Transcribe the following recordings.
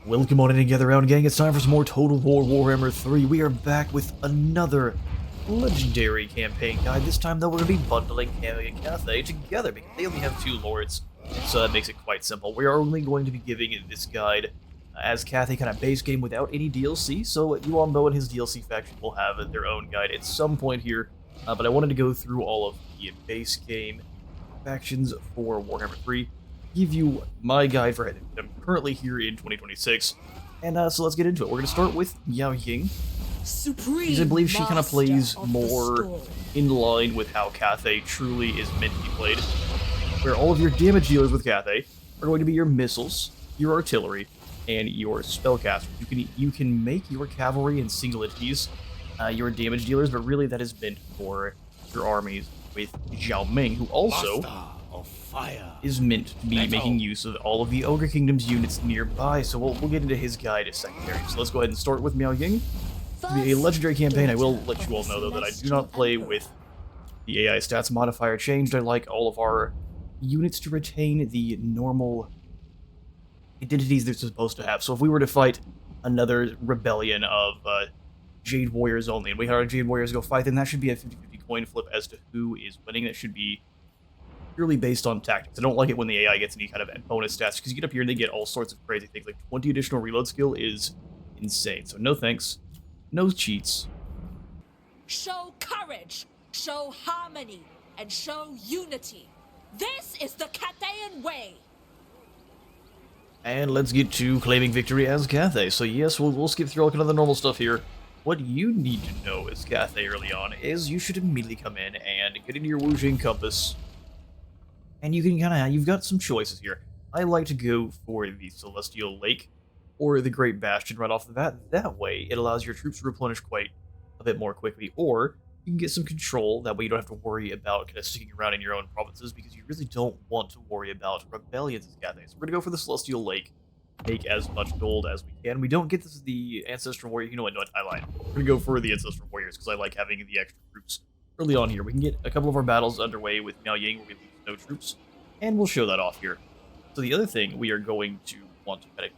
Welcome on in and gather around, gang. It's time for some more Total War Warhammer 3. We are back with another legendary campaign guide. This time, though, we're going to be bundling Cammy and Cathay together because they only have 2 lords, so that makes it quite simple. We are only going to be giving this guide as Cathay kind of base game without any DLC, so Yuanbo and his DLC faction will have their own guide at some point here, but I wanted to go through all of the base game factions for Warhammer 3. Give you my guide for it. I'm currently here in 2026, and so let's get into it. We're going to start with Miao Ying, because I believe she kind of plays more in line with how Cathay truly is meant to be played, where all of your damage dealers with Cathay are going to be your missiles, your artillery, and your spellcasters. You can make your cavalry and single entities your damage dealers, but really that is meant for your armies with Zhao Ming, who also is meant to be making use of all of the Ogre Kingdom's units nearby, so we'll get into his guide as secondary. So let's go ahead and start with Miao Ying. To be a legendary campaign, I will let you all know, though, that I do not play with the AI stats modifier changed. I like all of our units to retain the normal identities they're supposed to have. So if we were to fight another rebellion of Jade Warriors only, and we had our Jade Warriors go fight, then that should be a 50-50 coin flip as to who is winning. That should be purely based on tactics. I don't like it when the AI gets any kind of bonus stats, because you get up here and they get all sorts of crazy things, like 20 additional reload skill is insane. So no thanks, no cheats. Show courage, show harmony, and show unity. This is the Cathayan way. And let's get to claiming victory as Cathay. So yes, we'll skip through all kind of the normal stuff here. What you need to know as Cathay early on is you should immediately come in and get into your Wujing Compass. And you can you've got some choices here. I like to go for the Celestial Lake or the Great Bastion right off the bat. That way, it allows your troops to replenish quite a bit more quickly. Or you can get some control. That way you don't have to worry about kind of sticking around in your own provinces, because you really don't want to worry about rebellions as Cathay. So we're going to go for the Celestial Lake. Make as much gold as we can. We don't get this the Ancestral Warrior. You know what? No, I lied. We're going to go for the Ancestral Warriors because I like having the extra troops early on here. We can get a couple of our battles underway with Miao Ying. We're going to lose no troops, and we'll show that off here. So the other thing we are going to want to kind of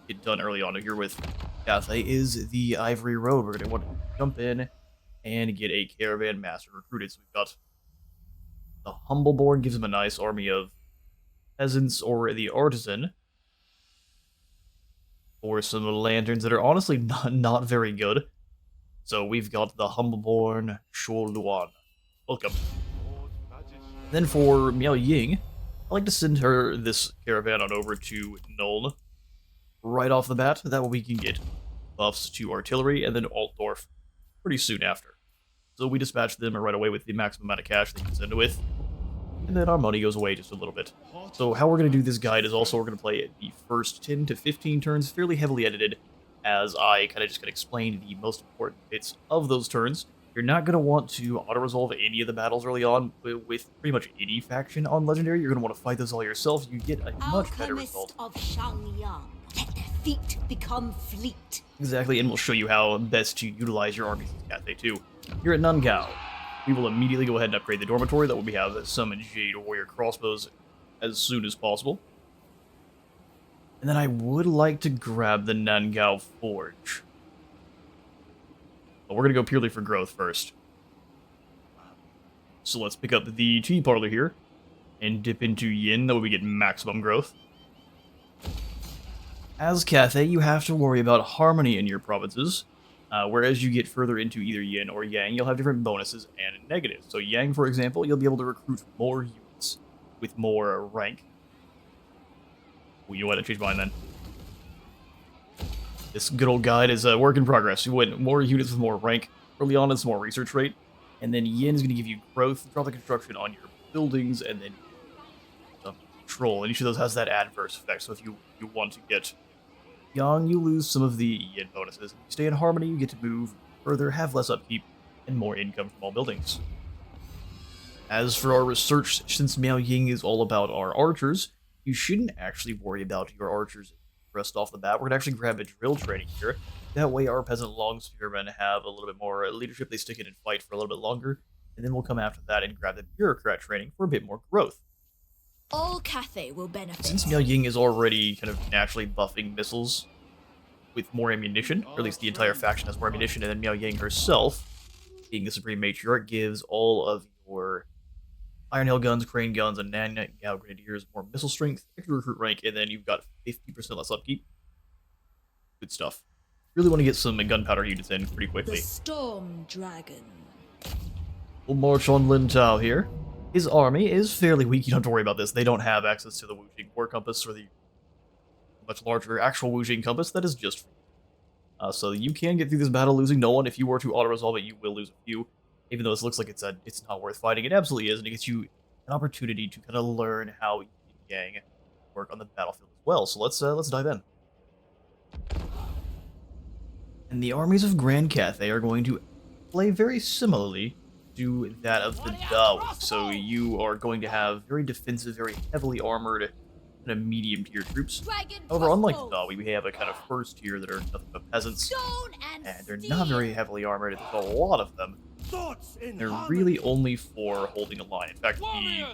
get done early on here with Cathay is the Ivory Road. We're going to want to jump in and get a Caravan Master recruited. So we've got the Humbleborn, gives him a nice army of peasants, or the Artisan, or some lanterns that are honestly not very good. So we've got the Humbleborn Shuo Luan. Welcome. Then for Miao Ying, I like to send her this caravan on over to Nuln right off the bat. That way we can get buffs to artillery and then Altdorf pretty soon after. So we dispatch them right away with the maximum amount of cash they can send it with, and then our money goes away just a little bit. So how we're going to do this guide is also we're going to play the first 10 to 15 turns fairly heavily edited, as I kind of just going to explain the most important bits of those turns. You're not going to want to auto-resolve any of the battles early on with pretty much any faction on Legendary. You're going to want to fight those all yourself. You get a much better result. Of Shangyang. Let their feet become fleet. Exactly, and we'll show you how best to utilize your armies in Cathay too. Here at Nungao, we will immediately go ahead and upgrade the dormitory. That way we have some Jade Warrior crossbows as soon as possible. And then I would like to grab the Nungao Forge. But we're going to go purely for growth first. So let's pick up the tea parlor here and dip into Yin. That way we get maximum growth. As Cathay, you have to worry about harmony in your provinces. Whereas you get further into either Yin or Yang, you'll have different bonuses and negatives. So Yang, for example, you'll be able to recruit more units with more rank. Well, you know what? I changed mine then. This good old guide is a work in progress. You win more units with more rank. Early on, it's more research rate. And then Yin is going to give you growth, drop the construction on your buildings, and then some control. And each of those has that adverse effect. So if you want to get Yang, you lose some of the Yin bonuses. If you stay in harmony, you get to move further, have less upkeep, and more income from all buildings. As for our research, since Miao Ying is all about our archers, you shouldn't actually worry about your archers rest off the bat. We're going to actually grab a drill training here. That way our peasant long spearmen have a little bit more leadership. They stick in and fight for a little bit longer. And then we'll come after that and grab the bureaucrat training for a bit more growth. All Cathay will benefit. Since Miao Ying is already kind of naturally buffing missiles with more ammunition, or at least the entire faction has more ammunition, and then Miao Yang herself, being the Supreme Matriarch, gives all of your Iron Hail guns, Crane guns, and Nan Gao Grenadiers more missile strength, extra recruit rank, and then you've got 50% less upkeep. Good stuff. Really want to get some gunpowder units in pretty quickly. The Storm Dragon. We'll march on Lin Tao here. His army is fairly weak, you don't have to worry about this. They don't have access to the Wuxing War Compass or the much larger actual Wuxing Compass that is just so you can get through this battle losing no one. If you were to auto-resolve it, you will lose a few. Even though this looks like it's not worth fighting, it absolutely is, and it gets you an opportunity to kind of learn how Yin Yang work on the battlefield as well. So let's dive in. And the armies of Grand Cathay are going to play very similarly to that of the Dawi. So you are going to have very defensive, very heavily armored, kind of medium tier troops. However, unlike the Dawi, we have a kind of first tier that are nothing but peasants, and they're not very heavily armored. There's a lot of them. They're really only for holding a line. In fact, the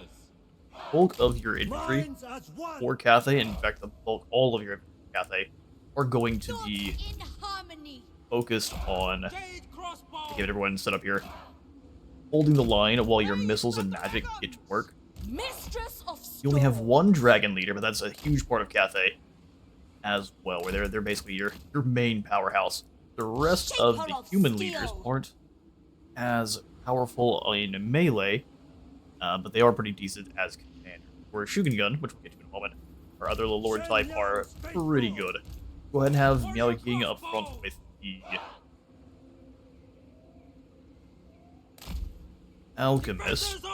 bulk of your infantry for Cathay, and in fact, the bulk, all of your infantry for Cathay, are going to be focused on, get everyone set up here, holding the line while your missiles and magic get to work. You only have one dragon leader, but that's a huge part of Cathay as well, where they're basically your main powerhouse. The rest of the human leaders aren't as powerful in melee, but they are pretty decent as commander. Or Shugen Gun, which we'll get to in a moment, our other Lord type are pretty good. Go ahead and have Miao Ying up front with the Alchemist.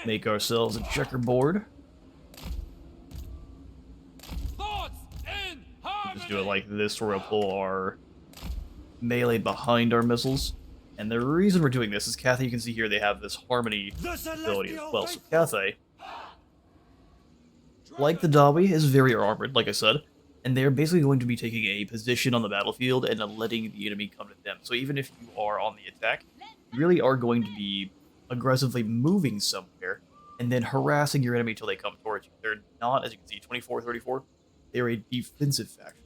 Make ourselves a checkerboard. Just do it like this, where we'll pull our melee behind our missiles. And the reason we're doing this is Cathay, you can see here, they have this harmony ability as well. So Cathay, like the Dawi, is very armored, like I said, and they're basically going to be taking a position on the battlefield and letting the enemy come to them. So even if you are on the attack, you really are going to be aggressively moving somewhere and then harassing your enemy till they come towards you. They're not, as you can see, 24-34, they're a defensive faction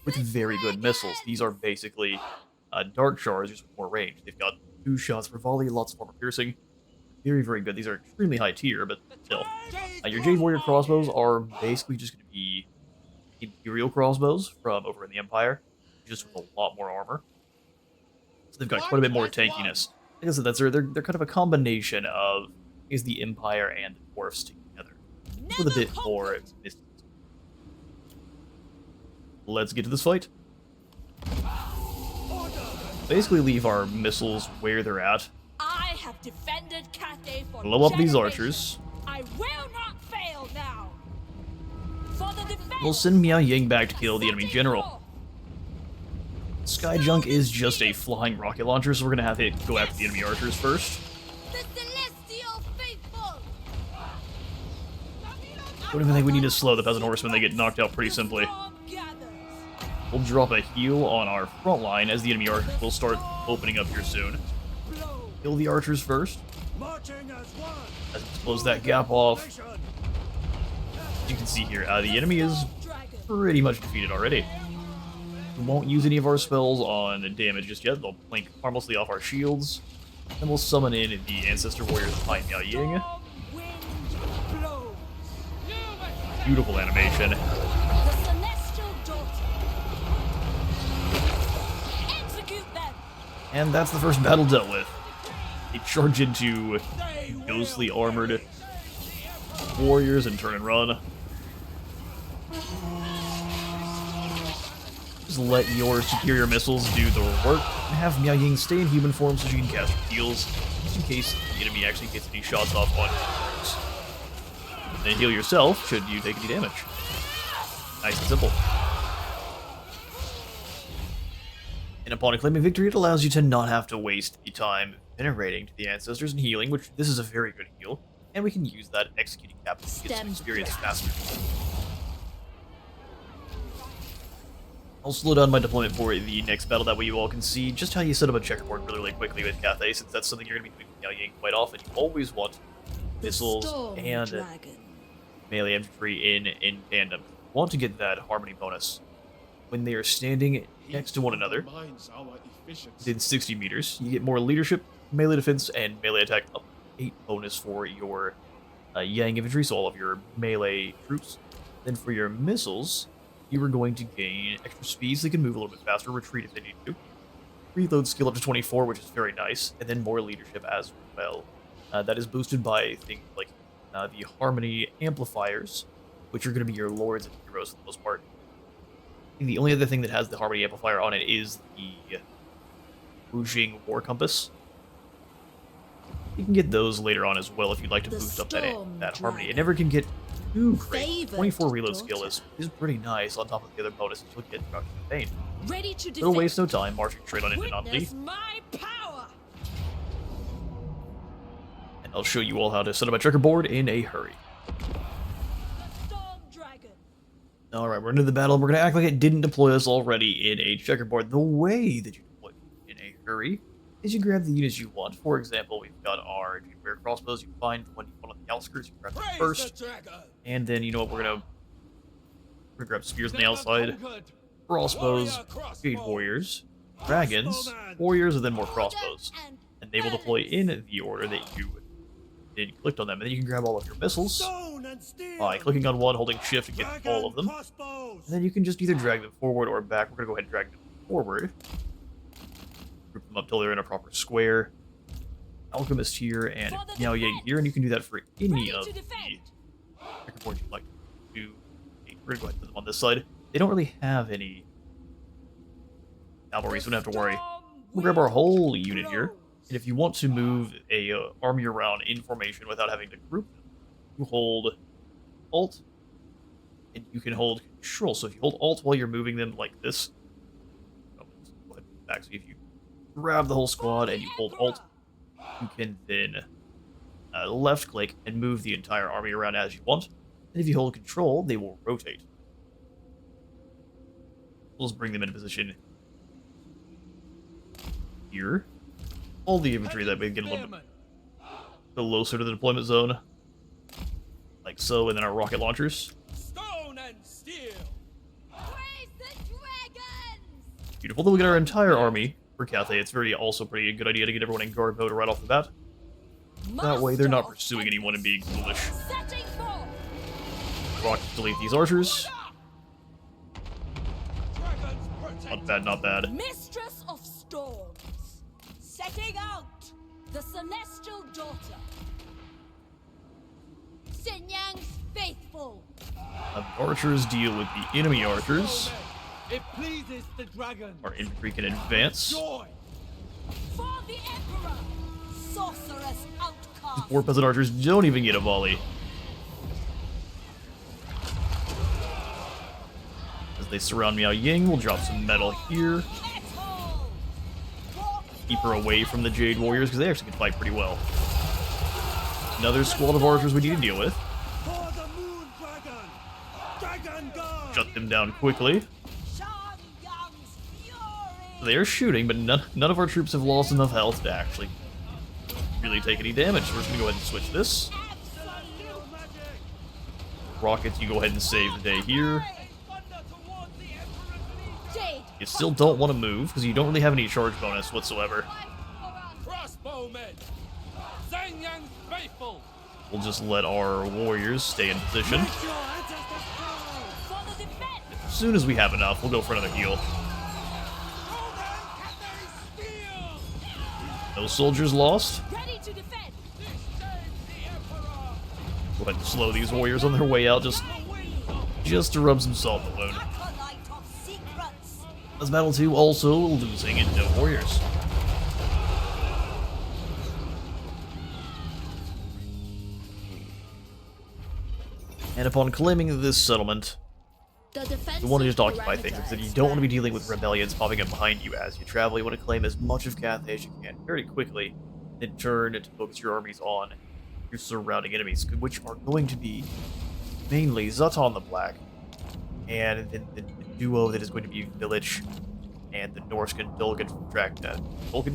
with very good missiles. These are basically Dark Shards, just with more range. They've got 2 shots per volley, lots of armor piercing. Very, very good. These are extremely high tier, but still. Your Jade Warrior crossbows are basically just going to be Imperial crossbows from over in the Empire, just with a lot more armor. So they've got quite a bit more tankiness. Like I said, they're kind of a combination of the Empire and the Dwarfs together, with a bit more mysticism. Let's get to this fight. Basically leave our missiles where they're at. I have defended Cathay for Blow up these generations. archers. I will not fail now. For the defense. We'll send Miao Ying back to kill the enemy general. Sky Junk is just a flying rocket launcher, so we're gonna have it go after the enemy archers first. The celestial faithful. Don't even think we need to slow the peasant horsemen, they get knocked out pretty simply. We'll drop a heal on our front line as the enemy archers will start opening up here soon. Kill the archers first. Let's close that gap off. You can see here, the enemy is pretty much defeated already. We won't use any of our spells on damage just yet. They'll blink harmlessly off our shields. Then we'll summon in the Ancestor Warriors behind Miao Ying. Beautiful animation. And that's the first battle dealt with. They charge into ghostly armored warriors and turn and run. Just let your superior missiles do the work, and have Miao Ying stay in human form so she can cast her heals, just in case the enemy actually gets any shots off on you. Then heal yourself should you take any damage. Nice and simple. And upon claiming victory, it allows you to not have to waste the time venerating to the ancestors and healing, which this is a very good heal, and we can use that executing captain to get some experience faster. I'll slow down my deployment for the next battle, that way you all can see just how you set up a checkerboard really quickly with Cathay, since that's something you're going to be doing with Miao Ying quite often. You always want missiles and melee infantry in tandem. You want to get that harmony bonus when they are standing next to one another within 60 meters. You get more leadership, melee defense, and melee attack up 8 bonus for your Yang infantry, so all of your melee troops. Then for your missiles, you are going to gain extra speed so they can move a little bit faster, retreat if they need to. Reload skill up to 24, which is very nice, and then more leadership as well. That is boosted by things like the Harmony amplifiers, which are going to be your lords and heroes for the most part. And the only other thing that has the Harmony amplifier on it is the Wujing War Compass. You can get those later on as well if you'd like to boost up that Harmony. It never can get too great. 24 reload skill is pretty nice on top of the other bonuses you'll get throughout the campaign. Ready to It'll waste no time marching straight on into Nanli. Witness my power. And I'll show you all how to set up a checkerboard in a hurry. The Storm Dragon. Alright, we're into the battle. We're going to act like it didn't deploy us already in a checkerboard. The way that you deploy in a hurry is you grab the units you want. For example, we've got our Juniper crossbows. You find the one you want on the outskirts. You grab them first. And then, you know what, we're going to grab spears on the outside. Crossbows, Jade Warriors, Dragons, Warriors, and then more crossbows. And they will deploy in the order that you did clicked on them. And then you can grab all of your missiles by clicking on one, holding shift to get all of them. And then you can just either drag them forward or back. We're going to go ahead and drag them forward. Group them up till they're in a proper square. Alchemist here and Miao Yang here, and you can do that for any of the checkerboards you'd like to do. We're going to go ahead and put them on this side. They don't really have any cavalry, so we don't have to worry. We'll grab our whole unit here, and if you want to move a army around in formation without having to group them, you hold Alt, and you can hold Control. So if you hold Alt while you're moving them like this, go ahead and back. So if you grab the whole squad and you hold Alt, you can then left-click and move the entire army around as you want. And if you hold Control, they will rotate. We'll just bring them into position here. All the infantry that way get a little bit closer to the deployment zone. Like so, and then our rocket launchers. Stone and steel. Praise the dragons. Beautiful. Then we get our entire army for Cathay. It's also pretty good idea to get everyone in guard mode right off the bat. That way they're not pursuing anyone and being foolish. Setting forth. Rocket delete these archers. Not bad, not bad. Mistress of Storms. Setting out. The Celestial Daughter. Xinyang's faithful. Archers deal with the enemy archers. It pleases the dragon. Our infantry can advance. Joy. For the Emperor. Sorceress outcast. Poor peasant archers don't even get a volley. As they surround Miao Ying, we'll drop some metal here. Keep her away from the Jade Warriors, because they actually can fight pretty well. Another squad of archers we need to deal with. For the moon dragon. Dragon guard. Shut them down quickly. Xinyang's fury. They are shooting, but none of our troops have lost enough health to actually really take any damage. So we're just going to go ahead and switch this. Absolute magic. Rockets, you go ahead and save the day here. Thunder towards the emperor's legion. Jade. You still don't want to move, because you don't really have any charge bonus whatsoever. Crossbowmen. Xinyang's faithful. We'll just let our warriors stay in position. Make your ancestors proud. For the defense. As soon as we have enough, we'll go for another heal. Golden Cathay steel. No soldiers lost. Ready to defend. This saves the emperor. Go ahead and slow these warriors on their way out, just to rub some salt in the wound. Acolyte of secrets. As Battle 2 also losing and no warriors. And upon claiming this settlement, The defense. you want to just occupy things, because you don't want to be dealing with rebellions popping up behind you as you travel. You want to claim as much of Cathay as you can very quickly, then turn to focus your armies on your surrounding enemies, which are going to be mainly Zatan the Black, and then the duo that is going to be Village and the Norscan Dulgan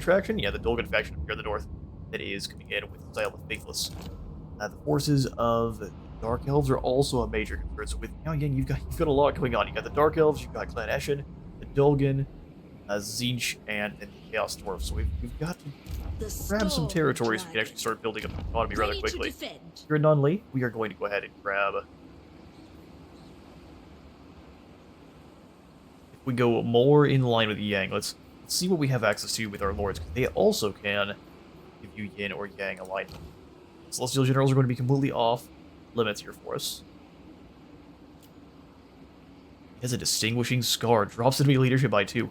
Traction? Yeah, the Dulgan faction here in the north that is coming in with Style of Faithless. The forces of Dark Elves are also a major concern. So with Miao Ying, you've got a lot going on. You got the Dark Elves, you've got Clan Eshin, the Dolgan, Zinch, and the Chaos Dwarf. So we've got to grab some territory so we can actually start building up the economy rather quickly. Here in Nunley, we are going to go ahead and grab... If we go more in line with Yang, let's see what we have access to with our lords, because they also can give you Yin or Yang alignment. Celestial Generals are going to be completely off limits here for us. He has a Distinguishing Scar, drops enemy leadership by 2.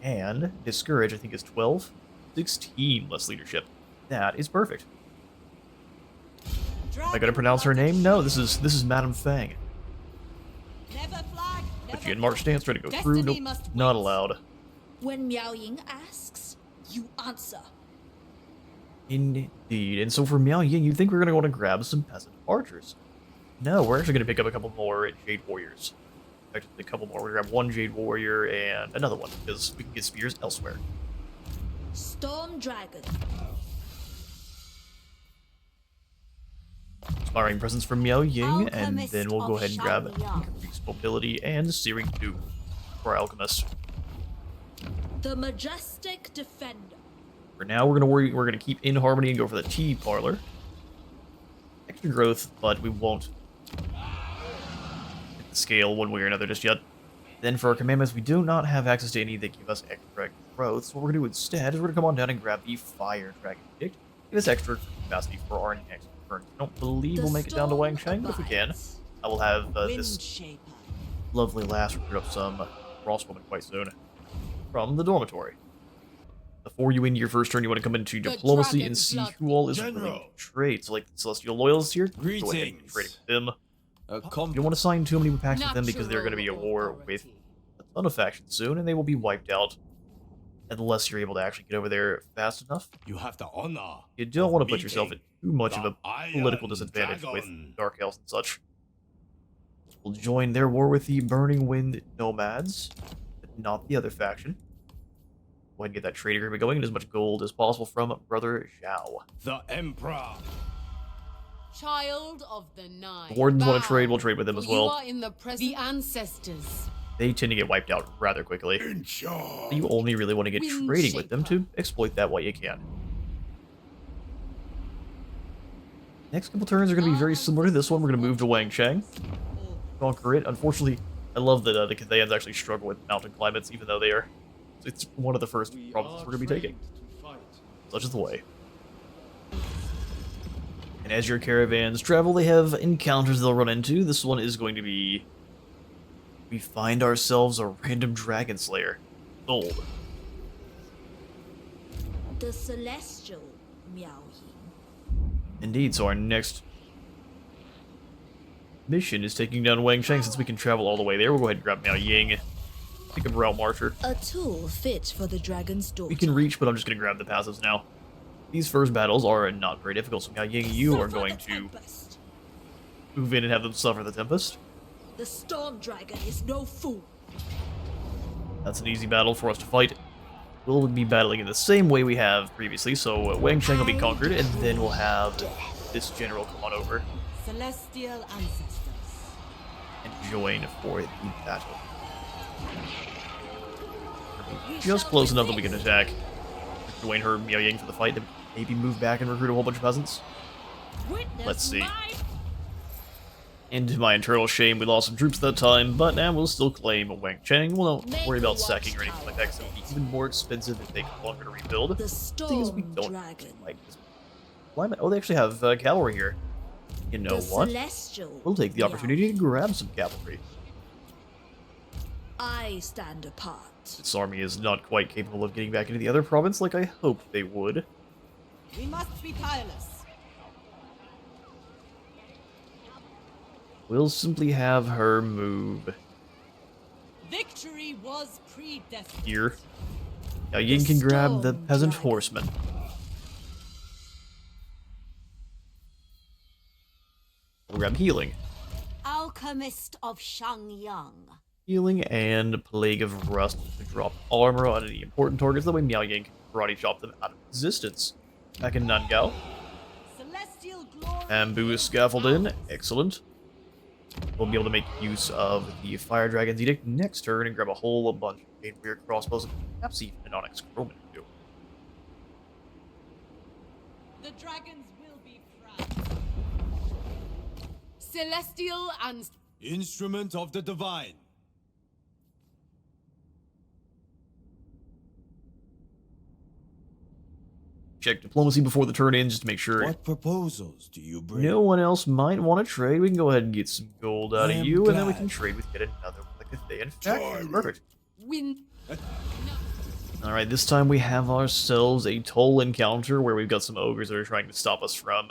And Discourage, I think, is 12. 16 less leadership. That is perfect. Am I going to pronounce her name? No, this is Madame Fang. Put you in march stance, ready to go through. Nope, not allowed. When Miao Ying asks, you answer. Indeed. And so for Miao Ying, you'd think we're going to want to grab some peasant archers. No, we're actually going to pick up a couple more Jade Warriors. Actually, a couple more. We're going to grab 1 Jade Warrior and another one, because we can get spears elsewhere. Storm Dragon. Inspiring Presence from Miao Ying, and then we'll go ahead and grab Increased Mobility and Searing Tube for our Alchemist. The Majestic Defender. For now, we're gonna keep in harmony and go for the Tea Parlor. Extra growth, but we won't hit the scale one way or another just yet. Then for our commandments, we do not have access to any that give us extra growth, so what we're gonna do instead is we're gonna come on down and grab the Fire Dragon Edict. Give us extra capacity for our next turn. I don't believe we'll make it down to Wang Shang, but if we can, I will have this lovely lass recruit up some Frostwoman quite soon from the dormitory. Before you end your first turn, you want to come into Diplomacy and see who all is willing to trade. So, like, the Celestial Loyalists here, go ahead and trade with them. You don't want to sign too many packs with them because they're going to be at war with a ton of factions soon, and they will be wiped out unless you're able to actually get over there fast enough. You have the honor. You don't want to put yourself at too much of a political disadvantage with Dark Elves and such. We'll join their war with the Burning Wind Nomads, but not the other faction. Go ahead and get that trade agreement going and as much gold as possible from Brother Zhao. The Emperor. Child of the Nine. The Wardens want to trade, we'll trade with them as well. You are in the ancestors. They tend to get wiped out rather quickly. You only really want to get trading with them to exploit that while you can. Next couple turns are going to be very similar to this one. We're going to move to Wang Shang. Conquer it. Unfortunately, I love that the Kathayans actually struggle with mountain climates, even though they are... It's one of the first provinces we're going to be taking. Such is the way. And as your caravans travel, they have encounters they'll run into. This one is going to be... We find ourselves a random dragon slayer. Sold. The Celestial Miao Ying. Indeed, so our next mission is taking down Wang Shang. Since we can travel all the way there, we'll go ahead and grab Miao Ying. Pick up Route Marcher. A tool fit for the dragon's daughter. We can reach, but I'm just going to grab the passives now. These first battles are not very difficult, so Miao Ying, you are going to move in and have them suffer the Tempest. The Storm Dragon is no fool. That's an easy battle for us to fight. We'll be battling in the same way we have previously, so Wang Shang will be conquered, and then we'll have this general come on over Celestial ancestors. and join for the battle. Just close enough that we can attack. Join her, Miao Ying, for the fight, then maybe move back and recruit a whole bunch of peasants. Let's see. And to my internal shame, we lost some troops that time, but now we'll still claim Wang Chang. We won't worry about sacking or anything like that, because it'll be even more expensive if they take longer to rebuild. The Storm we don't Dragon. like this climate. Oh, they actually have cavalry here. You know what? We'll take the opportunity to grab some cavalry. I stand apart. This army is not quite capable of getting back into the other province like I hoped they would. We must be tireless. We'll simply have her move Victory was predestined. here. Now Ying can grab the peasant horseman. We'll grab healing. Alchemist of Shangyang. Healing and Plague of Rust to drop armor on any important targets. That way Miao Ying can karate chop them out of existence. Back in Nangao. Celestial glory. Bamboo is scaffolded in. Excellent. We'll be able to make use of the Fire Dragon's Edict next turn and grab a whole bunch of main rear crossbows and perhaps even an Onyx Crowman too. The dragons will be proud. Celestial and Instrument of the Divine. Check diplomacy before the turn ends just to make sure What proposals do you bring? no one else might want to trade. We can go ahead and get some gold out I of am you, and then we glad. can trade with yet another one like a Thean faction. Perfect. win. Alright, this time we have ourselves a toll encounter where we've got some ogres that are trying to stop us from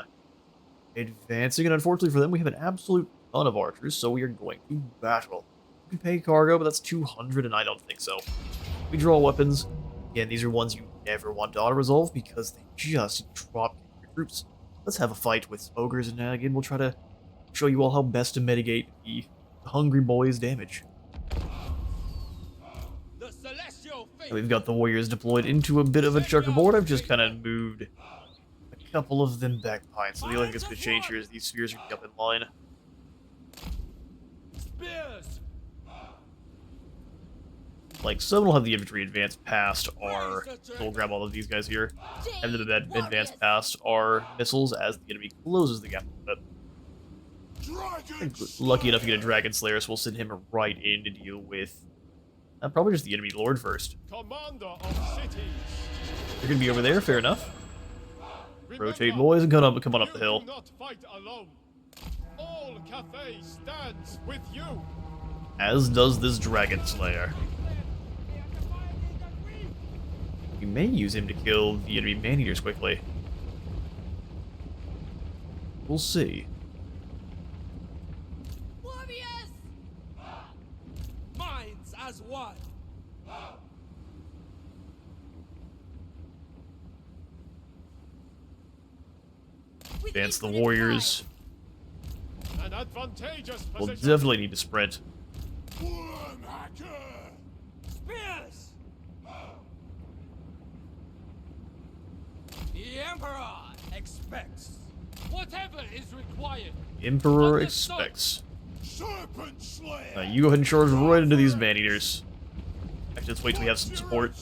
advancing, and unfortunately for them, we have an absolute ton of archers, so we are going to battle. You can pay cargo, but that's 200, and I don't think so. We draw weapons. Again, these are ones you never want to auto-resolve because they just drop your troops. Let's have a fight with ogres, and again, we'll try to show you all how best to mitigate the Hungry Boys' damage. The celestial faith. We've got the warriors deployed into a bit of a checkerboard. I've just kind of moved a couple of them back behind. So the only thing that's going to change here is these spheres are going to be up in line. Spears. Like, someone will have the infantry advance past our... We'll grab all of these guys here. And then advance past our missiles as the enemy closes the gap a bit. Lucky enough to get a Dragon Slayer, so we'll send him right in to deal with... probably just the enemy lord first. Commander of cities. They're going to be over there, fair enough. Rotate, boys, and come on up the hill. Do not fight alone. All Cathay stands with you. As does this Dragon Slayer. You may use him to kill the enemy man-eaters quickly. We'll see. Warriors! Minds as one. Advance the warriors. An advantageous We'll position. definitely need to sprint. Spears. The Emperor expects whatever is required. Emperor expects. Serpent Slayer. You go ahead and charge right into these man-eaters. Actually, let's wait till we have some support.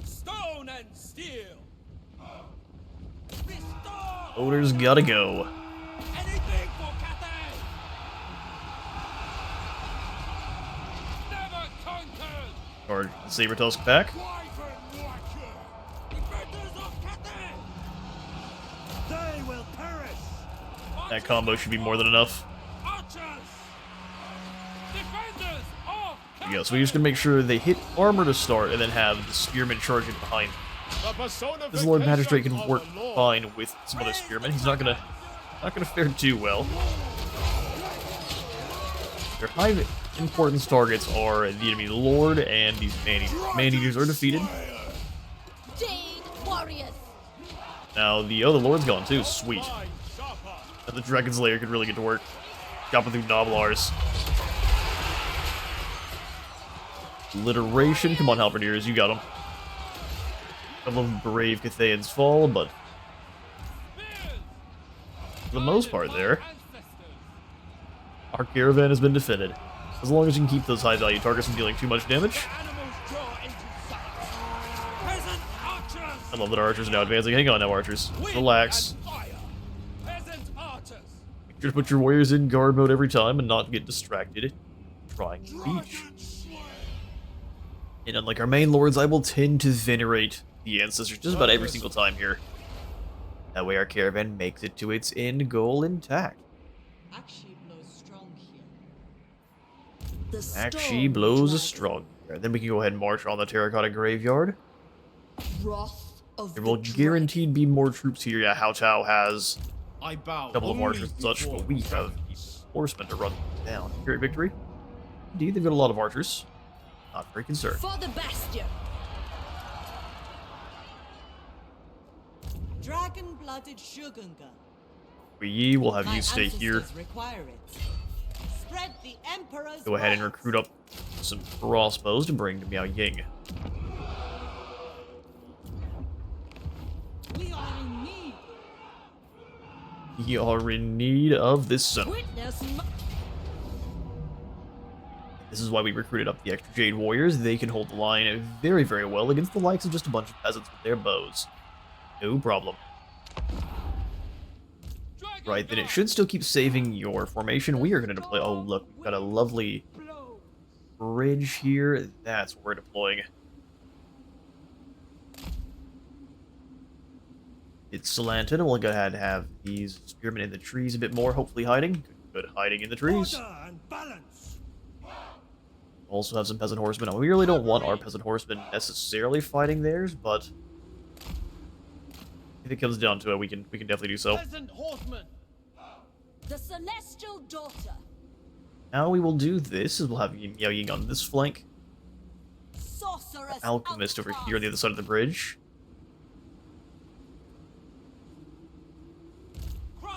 Stone and steel. Restore. Owners gotta go. Anything for Cathay. Never conquered. Charge the Saber Tusk back. Wyvern Watcher. Defenders of Cathay. They will perish. That combo should be more than enough. Archers. Defenders of There you go. So we're just gonna make sure they hit armor to start, and then have the spearmen charging behind. This Lord Magistrate can work fine with some other spearmen. He's not gonna fare too well. Their high importance targets are the enemy Lord and these man-eaters. Man-eaters are defeated. Jade warriors. Now the other Lord's gone too. Sweet. Now the Dragon Slayer could really get to work. Chopping through Noblars. Alliteration. Come on, Halberdiers, you got them. Some of them brave Cathayans fall, but for the most part there, our caravan has been defended. As long as you can keep those high value targets from dealing too much damage. I love that our archers are now advancing. Hang on now, archers. Relax. Make sure to put your warriors in guard mode every time and not get distracted trying to beach. And unlike our main lords, I will tend to venerate the ancestors just about every single time here. That way our caravan makes it to its end goal intact. Actually blows strong here. The Actually storm blows a dragon. strong. Then we can go ahead and march on the Terracotta Graveyard. Wrath of There will the guaranteed be more troops here. Yeah, Hao Chao has I bow a couple of only archers and such, before but we have weapons. horsemen to run down. Great victory. Indeed, they've got a lot of archers. Not very concerned. For the bastion. Dragon-blooded Shogunga. We will have My you stay here. ancestors require it. Spread the Emperor's Go ahead and word. recruit up some crossbows to bring to Miao Ying. We are in need. We are in need of this center. Witness This is why we recruited up the extra Jade Warriors. They can hold the line very, very well against the likes of just a bunch of peasants with their bows. No problem. Right, then it should still keep saving your formation. We are going to deploy... Oh, look, we've got a lovely bridge here. That's what we're deploying. It's Solanton. We'll go ahead and have these spearmen in the trees a bit more, hopefully hiding. Good hiding in the trees. Also have some peasant horsemen. We really don't want our peasant horsemen necessarily fighting theirs, but if it comes down to it, we can definitely do so. Peasant horsemen. the celestial daughter. Now we will do this, is we'll have Miao Ying on this flank. Sorceress Alchemist over here on the other side of the bridge.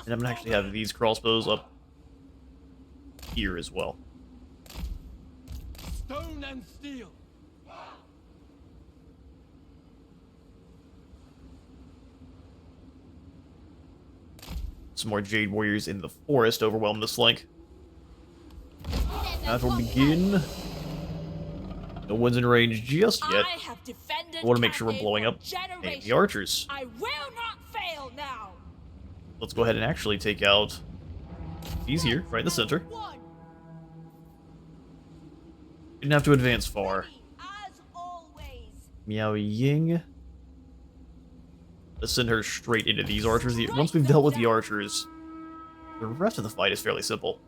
And I'm gonna actually have these crossbows up here as well. Stone and steel. Some more Jade Warriors in the forest overwhelm this flank. That will begin. No one's in range just yet. I have defended I want to make sure we're Cathay blowing for up generations. the archers. I will not fail now. Let's go ahead and actually take out these here, right in the center. One, Didn't have to advance far. as always. Miao Ying. Let's send her straight into these archers. Once we've dealt with the archers, the rest of the fight is fairly simple.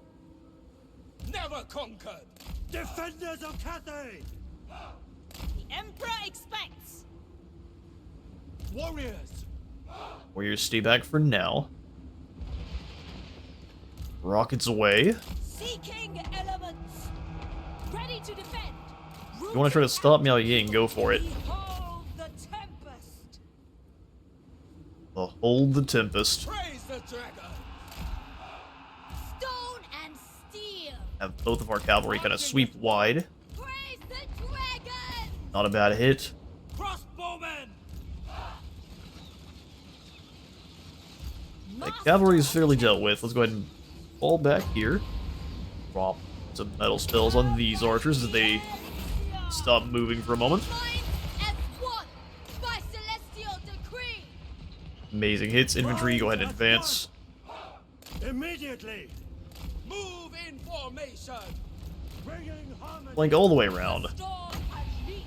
Never conquered. Defenders of Cathay! The Emperor expects. Warriors. Warriors stay back for now. Rockets away. Seeking elements. Ready to defend. You want to try to stop Miao Ying, go for it. Behold the tempest. Behold the Tempest. Praise the dragon. Stone and steel. Have both of our cavalry kind of sweep wide. Praise the dragon. Not a bad hit. Crossbowmen. The cavalry is fairly dealt with. Let's go ahead and fall back here. Drop some metal spells on these archers as they stop moving for a moment. Minds as one by celestial decree. Amazing hits. Infantry, go ahead and advance. Immediately! Move in formation. Bringing harmony! Flank all the way around. Storm unleashed.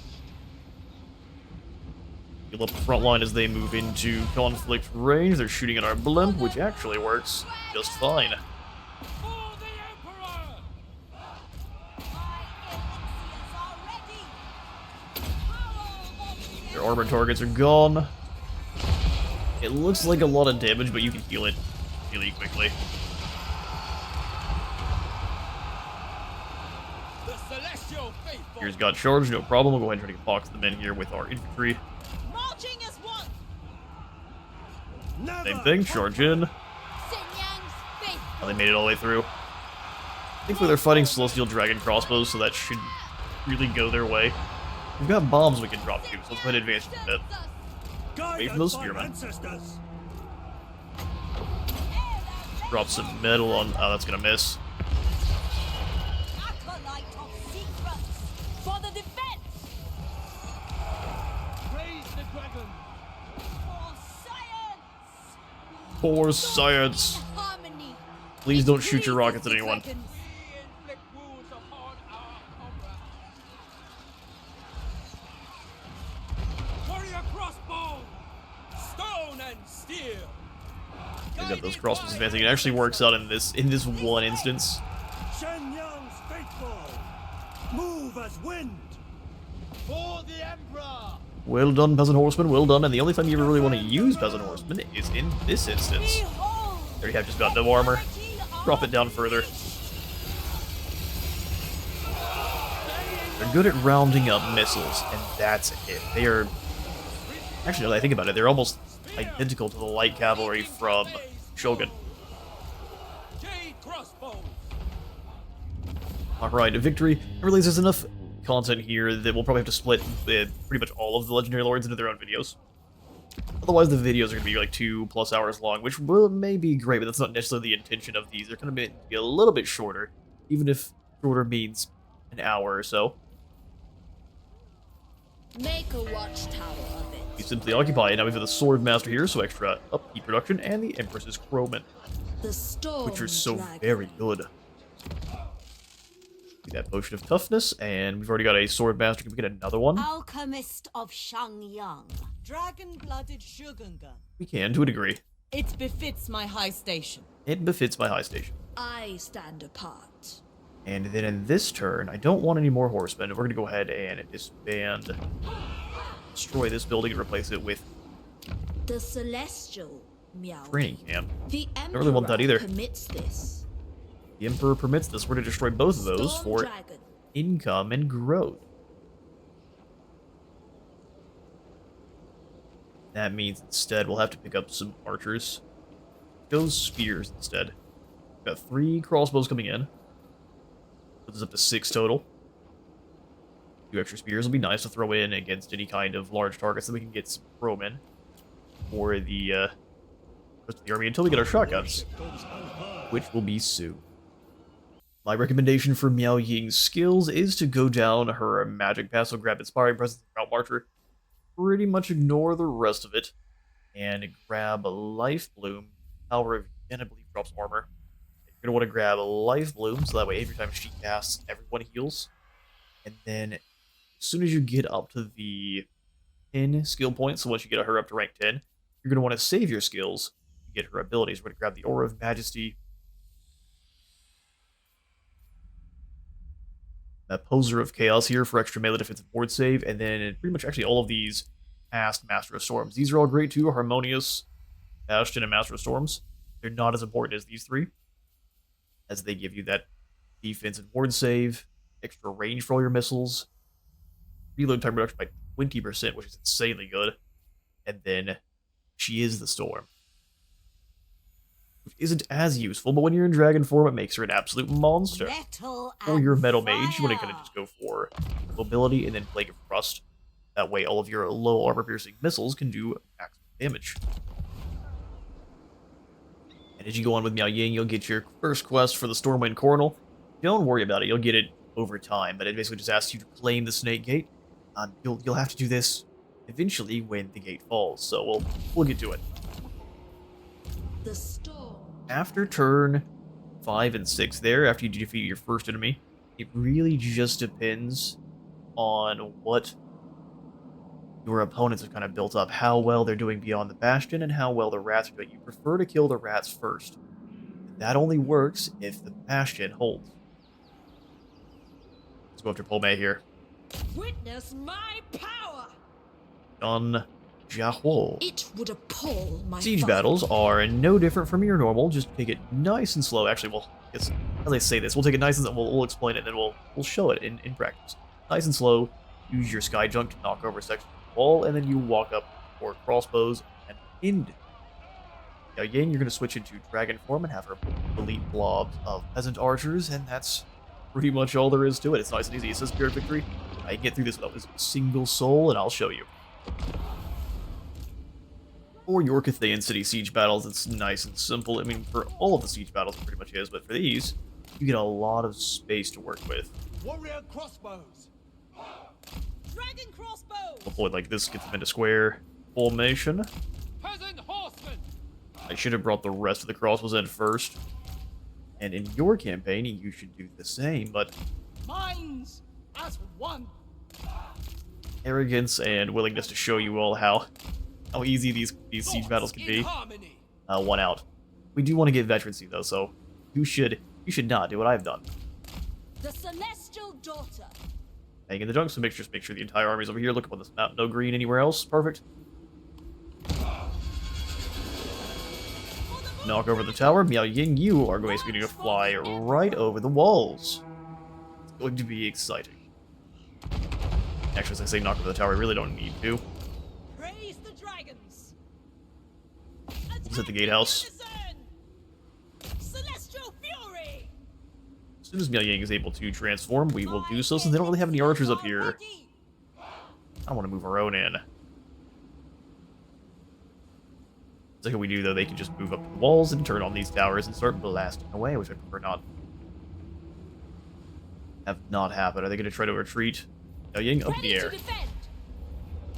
Heal up the front line as they move into conflict range. They're shooting at our blimp, which actually works just fine. For the Emperor. My elixirs are ready. Power of the Their armored targets are gone. It looks like a lot of damage, but you can heal it really quickly. The celestial faithful. Here's got charged, no problem. We'll go ahead and try to box them in here with our infantry. marching as one. Never Same thing, charge in. Xinyan's faithful. Oh, they made it all the way through. Thankfully, they're fighting Celestial Dragon crossbows, so that should really go their way. We've got bombs we can drop too, so let's go ahead and advance just a bit. Guided from those by spearmen. ancestors. Drop some metal on... Oh, that's gonna miss. Acolyte of secrets for the defense. Praise the dragon. For science. For science. Harmony. Please don't shoot your rockets at anyone. We inflict wounds upon our comrades. Warrior crossbow. Stone and steel. We've got those crossbows advancing. It actually works out in this one instance. Shenyang's faithful! Move as wind! For the Emperor. Well done, Peasant Horseman, well done. And the only time you ever really want to use Peasant Horseman is in this instance. Behold. There you have just about no armor. Drop it down further. They're good at rounding up missiles, and that's it. They are... Actually, now that I think about it, they're almost identical to the light cavalry from Shogun. Jade crossbows. Alright, a victory. I realize there's enough content here that we'll probably have to split pretty much all of the Legendary Lords into their own videos. Otherwise, the videos are going to be like 2+ hours long, which may be great, but that's not necessarily the intention of these. They're going to be a little bit shorter, even if shorter means an hour or so. Make a watchtower of it. We simply occupy it. Now we have the Sword Master here, so extra upkeep production, and the Empress's Crowman, The storm which are so dragon. very good. Get that Potion of Toughness, and we've already got a Sword Master. Can we get another one? Alchemist of Shangyang. Dragon-blooded Shogunga. We can, to a degree. It befits my high station. It befits my high station. I stand apart. And then in this turn, I don't want any more horsemen. We're going to go ahead and disband, destroy this building, and replace it with The celestial Miao. training camp. The Don't Emperor really want that either. permits this. The Emperor permits this. We're going to destroy both of those Storm for dragon. income and growth. That means instead we'll have to pick up some archers. Those spears instead. We've got 3 crossbows coming in. Puts us up to 6 total. 2 extra spears will be nice to throw in against any kind of large targets, so we can get some crowmen for the rest of the army until we get our shotguns, which will be soon. My recommendation for Miao Ying's skills is to go down her magic path, so grab Inspiring Presence and Mount Marcher. Pretty much ignore the rest of it, and grab a Life Bloom. Power of Yen, I believe, drops armor. You're going to want to grab a Life Bloom, so that way every time she casts, everyone heals. And then, as soon as you get up to the 10 skill points, so once you get her up to rank 10, you're going to want to save your skills to get her abilities. We're going to grab the Aura of Majesty, Poser of Chaos here for extra melee defense and ward save, and then pretty much actually all of these past Master of Storms. These are all great too, Harmonious, Bastion, and Master of Storms. They're not as important as these 3, as they give you that defense and ward save, extra range for all your missiles, reload time reduction by 20%, which is insanely good, and then she is the Storm, which isn't as useful, but when you're in dragon form, it makes her an absolute monster. Metal Or your and metal mage, you want to fire. kind of just go for mobility and then Plague of Rust. That way all of your low armor piercing missiles can do maximum damage. And as you go on with Miao Ying, you'll get your first quest for the Stormwind Coronal. Don't worry about it, you'll get it over time, but it basically just asks you to claim the Snake Gate. You'll have to do this eventually when the gate falls, so we'll get to it. The storm. After turn 5 and 6 there, after you defeat your first enemy, it really just depends on what your opponents have kind of built up, how well they're doing beyond the Bastion, and how well the rats are doing. You prefer to kill the rats first. That only works if the Bastion holds. Let's go after Pomei here. Witness my power. On Jiahuo. It would appall my Siege father. battles are no different from your normal, just take it nice and slow. Actually, well, as I say this, we'll take it nice and slow, we'll explain it, and then we'll show it in practice. Nice and slow, use your Sky Junk to knock over sections of the wall, and then you walk up for crossbows and end. Now again, you're going to switch into dragon form and have her elite blobs of peasant archers, and that's pretty much all there is to it. It's nice and easy. It says Spirit Victory. I can get through this without a single soul, and I'll show you. For your Cathayan City siege battles, it's nice and simple. I mean, for all of the siege battles, it pretty much is, but for these, you get a lot of space to work with. Warrior crossbows. Dragon crossbow. Hopefully, like this, gets them into square formation. Peasant horsemen. I should have brought the rest of the crossbows in first. And in your campaign, you should do the same, but Minds as one. arrogance and willingness to show you all how easy these siege battles can In be, harmony. won out. We do want to get veterancy though, so you should not do what I've done. The celestial daughter. Hang in the junk, so make sure the entire army's over here. Look up on this map, no green anywhere else. Perfect. Knock over the tower. Miao Ying, you are basically going to fly right over the walls. It's going to be exciting. Actually, as I say knock over the tower, I really don't need to. Praise the dragons. Let's hit the gatehouse. Celestial fury. As soon as Miao Ying is able to transform, we will do so, since they don't really have any archers up here. I want to move our own in. So what we do, though, they can just move up the walls and turn on these towers and start blasting away, which I prefer not. Have not happened. Are they going to try to retreat? No, Ying up in the air.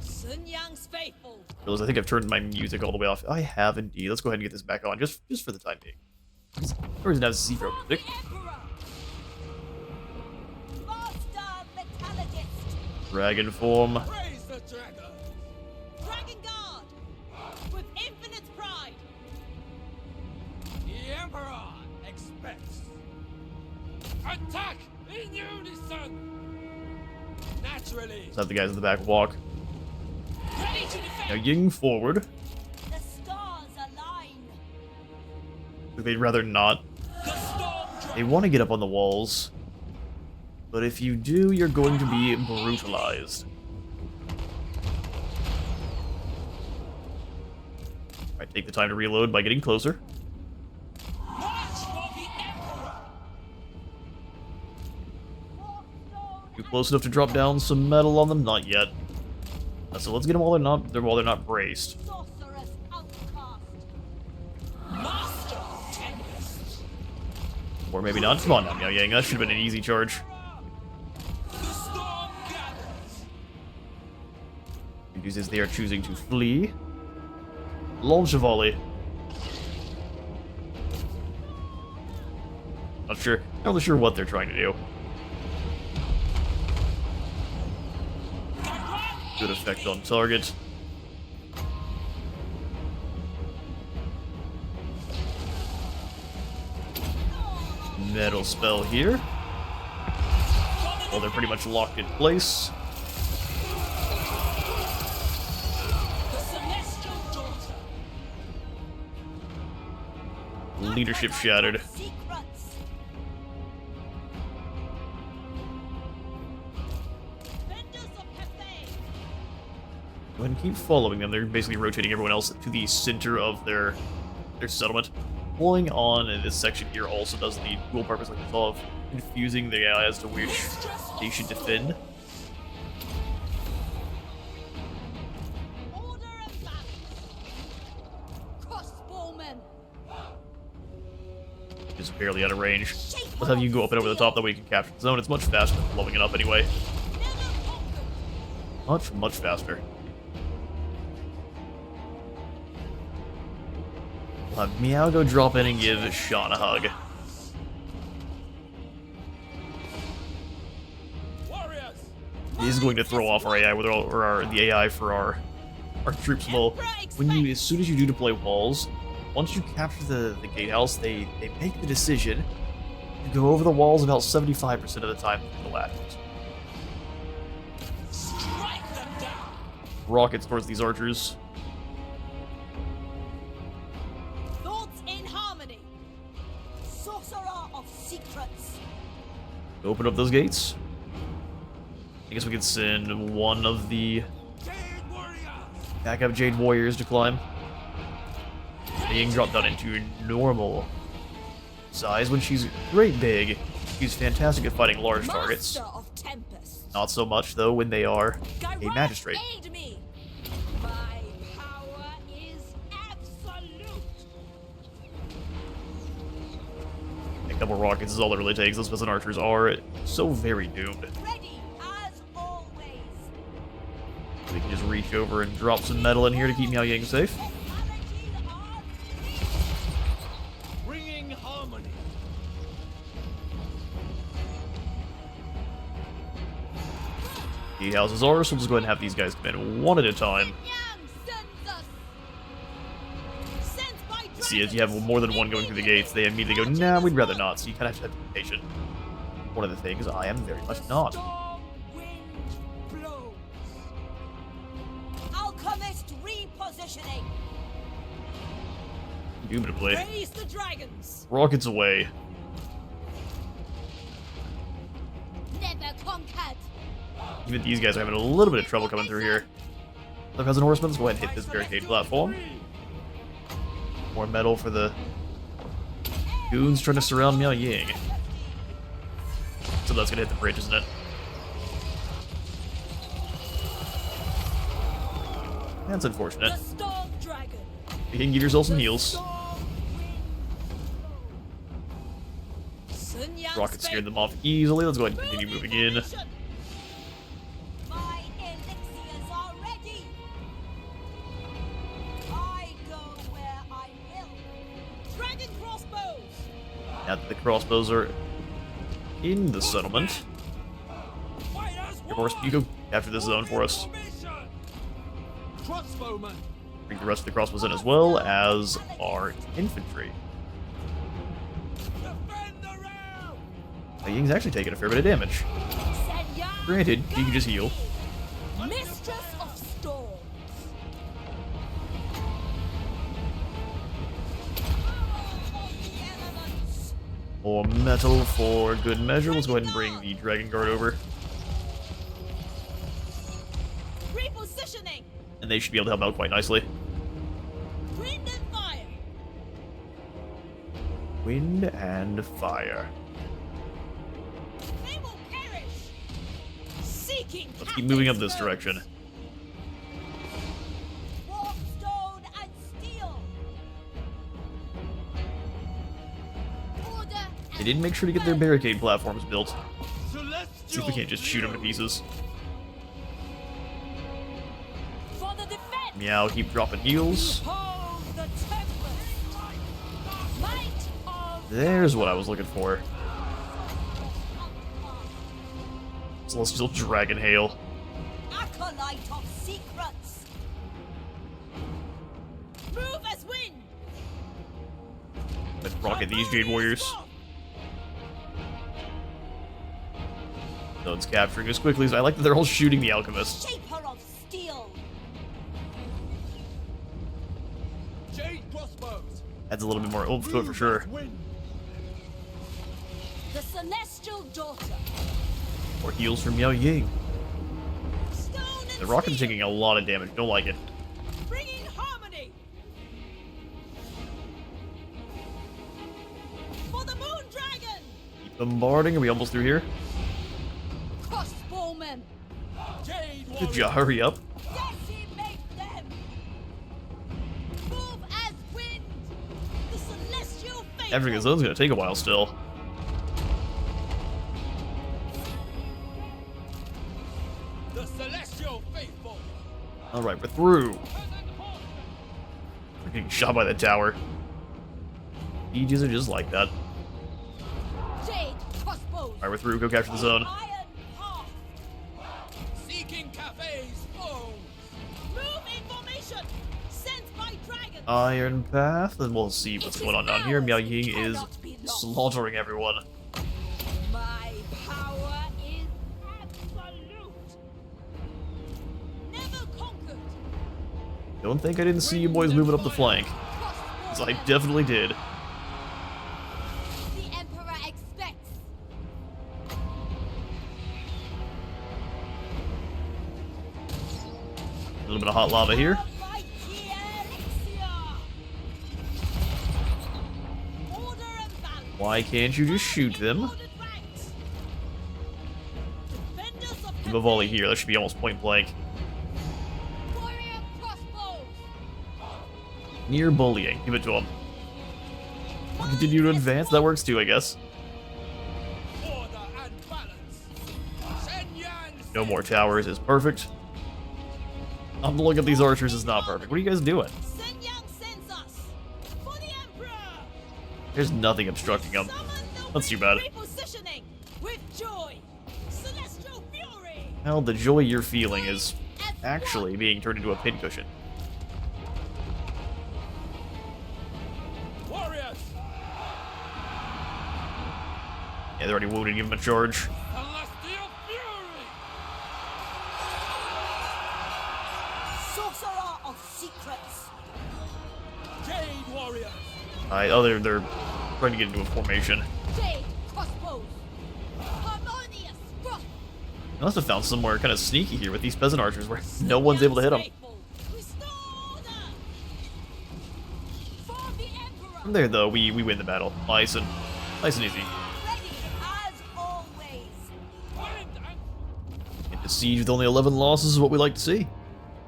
Sun Yang's faithful. Realize I think I've turned my music all the way off. I have indeed. Let's go ahead and get this back on, just for the time being. Or doesn't have zero music. Master Metallurgist. Dragon form. Praise the dragon! Dragon Guard. With infinite pride. The Emperor expects. Attack in unison! Naturally. Let's have the guys in the back walk. Ready to defend. Now Ying forward. The stars align. They'd rather not. The storm They want to get up on the walls. But if you do, you're going to be brutalized. Alright, take the time to reload by getting closer. march for the Emperor. You close enough to drop down some metal on them? Not yet. So let's get them while they're not braced. Sorceress outcast. Master Tempest. Or maybe not. Come on now, Miao Yang. That should have been an easy charge. The storm gathers. Good news is they are choosing to flee. Launch a volley. Not really sure what they're trying to do. Good effect on target. Metal spell here. Well, they're pretty much locked in place. The celestial daughter. Leadership shattered. Secrets. Vendors of Cathay. Go ahead and keep following them. They're basically rotating everyone else to the center of their settlement. Pulling on in this section here also does the dual purpose, like we saw, of confusing the AI as to which they should defend. Order and balance. Crossbowmen. Just barely out of range. Let's have you go up and over the top, that way you can capture the zone. It's much faster than blowing it up anyway. Never conquered. Much faster. We'll have Meow go drop in and give Sean a hug. Warriors! He's going to throw off our AI or the AI for our troops. Well, as soon as you do deploy walls, once you capture the gatehouse, they make the decision to go over the walls about 75% of the time with the ladders. Strike them down. Rockets towards these archers. Thoughts in harmony. Sorcerer of secrets. Open up those gates. I guess we could send one of the Jade warriors! backup Jade Warriors to climb. They can drop down into normal size. When she's great big, she's fantastic at fighting large targets. Master of Tempest. Not so much, though, when they are a magistrate. Aid me. My power is absolute. A couple rockets is all it really takes. Those peasant archers are so very doomed. Ready as always. We can just reach over and drop some metal in here to keep Miao Yang safe. Technology on Bringing harmony. The house is ours, so we'll just go ahead and have these guys come in one at a time. Yang sends us. Sent by See, as you have more than one going through the gates, they immediately go, nah, we'd rather not, so you kind of have to be patient. One of the things I am very much not. Storm wind blows. Alchemist repositioning. Indubitably. Raise the dragons. Rockets away. Never conquered. Even these guys are having a little bit of trouble coming through here. The Peasant Horsemen, let's go ahead and hit this barricade platform. More metal for the goons trying to surround Miao Ying. So that's gonna hit the bridge, isn't it? The That's unfortunate. storm dragon. You can give yourself some heals. Rocket scared them off easily. Let's go ahead and continue moving in. My elixirs are ready. I go where I will. Dragon crossbows. Now that the crossbows are in the settlement. Of course, you go after this zone for us. Crossbowman. Bring the rest of the crossbows in as well as our infantry. Ying's actually taking a fair bit of damage. Granted, you can just heal. Mistress of Storms. More metal for good measure. Let's go ahead and bring the Dragon Guard over. Repositioning. And they should be able to help out quite nicely. Wind and fire. Wind and fire. They will perish. Seeking. Let's keep moving up this direction. Warp stone and steel. Order. They did make sure to get their barricade platforms built. See if we Celestial can't just shoot them to pieces. For the defense. Meow, keep dropping heals. Behold the tempest. Might of There's what I was looking for. Celestial Dragon Hail. Acolyte of secrets. Move as wind. Let's rocket these Jade Warriors. No one's capturing as quickly as I like that they're all shooting the Alchemist. Shaper of steel. Jade crossbows. Adds a little bit more oomph to it for sure. Wind. the celestial daughter. More heals from Miao Ying. Stone and The rocket's steel. taking a lot of damage. Don't like it. Bringing harmony. For the moon dragon. Keep bombarding. Are we almost through here? Crossbowmen. Jade Good warrior. job. Hurry up. Decimate them. Move as wind. The celestial fate. Everything is gonna take a while still. The celestial faithful. Alright, we're through. We're getting shot by the tower. Sieges are just like that. Jade crossbows. Alright, we're through. Go capture the zone. Iron heart. Seeking cafes foes. Move in formation. Sent by dragon. Iron Path, and we'll see what's going on down here. Miao Ying is slaughtering everyone. My power is absolute. Never conquered. Don't think I didn't see you boys moving up the flank. 'Cause I definitely did. The Emperor expects. A little bit of hot lava here. A mighty elixir. Order and balance. Why can't you just shoot them? Ordered ranks. Defenders of Give a volley here. That should be almost point blank. Warrior crossbows. Near bullying. Give it to him. Continue to advance. That works too, I guess. Order and balance. Shen Yan. No more towers is perfect. I'm looking at these archers is not perfect. What are you guys doing? Sen Yang sends us. For the Emperor. There's nothing obstructing them. Summon the That's too wind. bad. Repositioning with joy. Celestial fury. Well, the joy you're feeling is actually being turned into a pincushion. Warriors. Yeah, they're already wounded. Give them a charge. Celestial fury. Sorcerer of secrets. Jade warriors. Alright, oh, they're trying to get into a formation. Jade crossbows. Harmonious thrust. I must have found somewhere kind of sneaky here with these peasant archers where no one's able to hit them. Restore order. For the Emperor. From there, though, we win the battle. Nice and easy. Ready as always. Wind and Into siege with only 11 losses is what we like to see.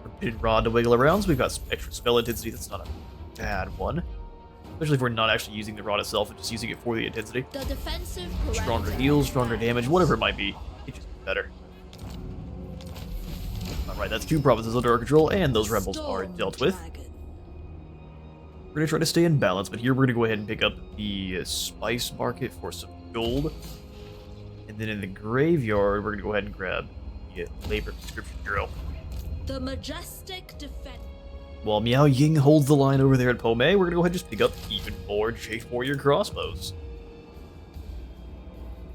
Forbidden Rod to wiggle around, so we've got some extra spell intensity. That's not a bad one. Especially if we're not actually using the rod itself and just using it for the intensity. The defensive Stronger parameter heals, stronger advanced. damage, whatever it might be. It just gets better. Alright, that's 2 provinces under our control, and those rebels are Storm dealt with. Dragon. We're going to try to stay in balance, but here we're going to go ahead and pick up the spice market for some gold. And then in the graveyard, we're going to go ahead and grab the labor conscription bureau. The majestic defense. While Miao Ying holds the line over there at Pome, we're going to go ahead and just pick up even more Jade Warrior crossbows.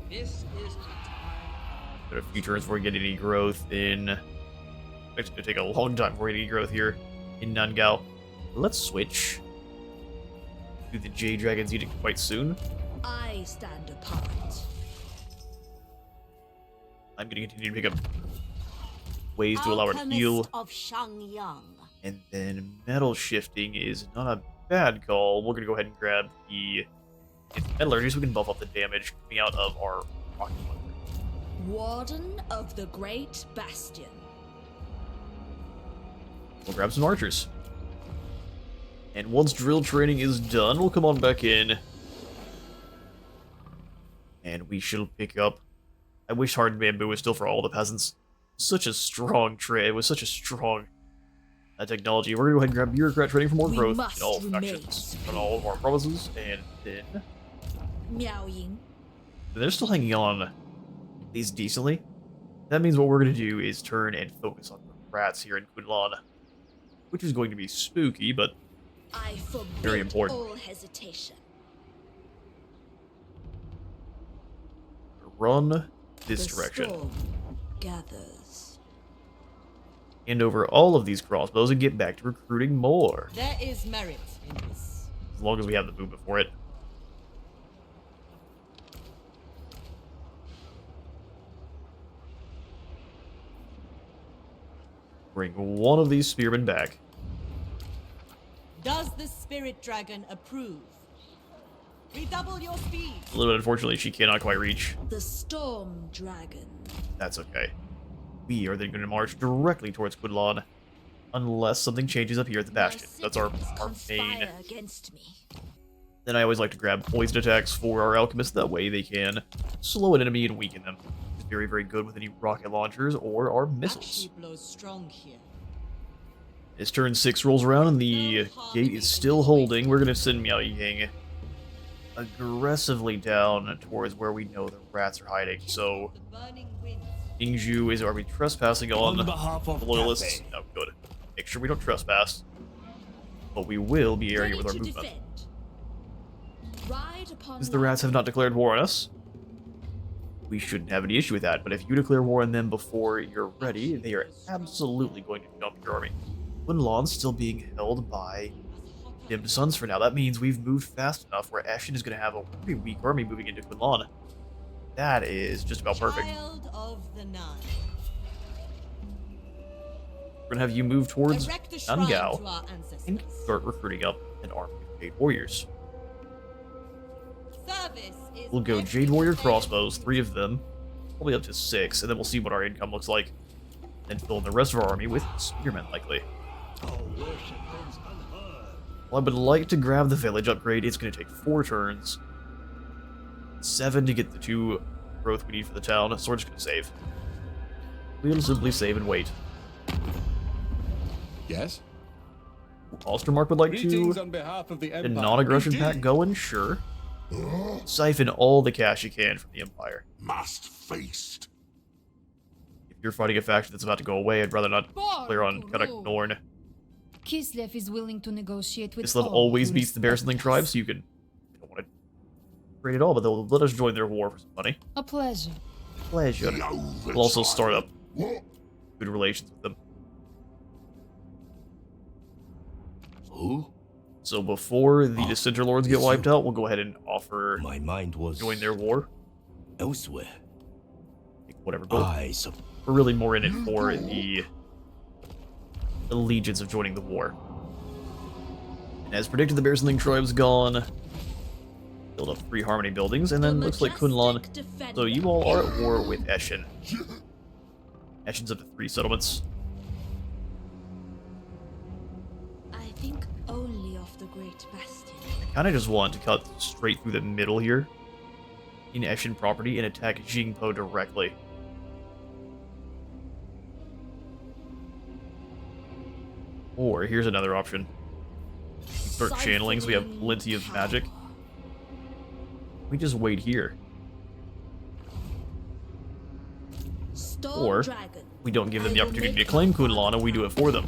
This is the time. Got a few turns before we get any growth in... It's going to take a long time before we get any growth here in Nangao. Let's switch to the Jade Dragon's Edict quite soon. I stand apart. I'm going to continue to pick up ways to allow her to heal. Alchemist of Shangyang. And then metal shifting is not a bad call. We're going to go ahead and grab the metallurgy so we can buff up the damage coming out of our rocket launcher. Warden of the Great Bastion. We'll grab some archers. And once drill training is done, we'll come on back in. And we shall pick up... I wish Hardened Bamboo was still for all the peasants. Such a strong trade. It was such a strong technology. We're going to go ahead and grab Bureaucrat training for more We growth must in all remain factions. On all of our provinces. And then... Miao Ying. They're still hanging on at least decently. That means what we're going to do is turn and focus on the rats here in Kunlan. Which is going to be spooky, but I forbid very important. all hesitation. Run this The direction. storm gathers. Hand over all of these crossbows and get back to recruiting more. There is merit in this. As long as we have the movement for it. Bring one of these spearmen back. Does the spirit dragon approve? Redouble your speed. A little bit unfortunately, she cannot quite reach. The storm dragon. That's okay. We are then going to march directly towards Kunlan. Unless something changes up here at the Bastion. My That's our siblings main... conspire against me. Then I always like to grab poison attacks for our alchemists. That way they can slow an enemy and weaken them. It's very, very good with any rocket launchers or our missiles. Actually blows strong here. As turn 6 rolls around and the gate is still holding, we're going to send Miao Ying aggressively down towards where we know the rats are hiding. So, The burning wind. Ingju, are we trespassing on behalf of the loyalists? Cathay. No, good. Make sure we don't trespass. But we will be area Ready with our to movement. defend. Ride upon Since the rats have not declared war on us, we shouldn't have any issue with that. But if you declare war on them before you're ready, they are absolutely going to jump your army. Kunlan's still being held by Dimmed Suns for now. That means we've moved fast enough where Ashen is going to have a pretty weak army moving into Kunlan. That is just about perfect. Child of the Nine. We're going to have you move towards Erect a shrine Nangao to our and ancestors. start recruiting up an army of Jade Warriors. Service is We'll go every Jade Warrior day. crossbows, 3 of them, probably up to 6, and then we'll see what our income looks like. Then fill in the rest of our army with spearmen, likely. Well, I would like to grab the village upgrade. It's going to take 4 turns. 7 to get the 2 growth we need for the town, so we're just going to save. We'll simply save and wait. Yes? Ostermark would like Greetings to on behalf of the get a Empire. non-aggression pact Indeed. going, sure. Siphon all the cash you can from the Empire. Must feast. If you're fighting a faction that's about to go away, I'd rather not clear on Karak Norn. Kislev is willing to negotiate with Kislev all always who beats the respect Bearsling us. tribe, so you can... You don't want to trade it all, but they'll let us join their war for some money. A pleasure. Pleasure. We'll also start up What? good relations with them. Who? So before the Dissenter Lords get wiped out, we'll go ahead and offer My mind was join their war. elsewhere. Whatever, but I suppose. we're really more in it for the allegiance of joining the war. And as predicted, the Bearsling tribe's gone. Build up 3 Harmony buildings, and then The looks like majestic Kunlan. defender. So you all are at war with Eshin. Eshin's up to 3 settlements. I think only of the I kind of just want to cut straight through the middle here in Eshin property and attack Jingpo directly. Or here's another option. We start channeling, so we have plenty of magic. We just wait here. Or we don't give them the opportunity to claim Kunlun and we do it for them.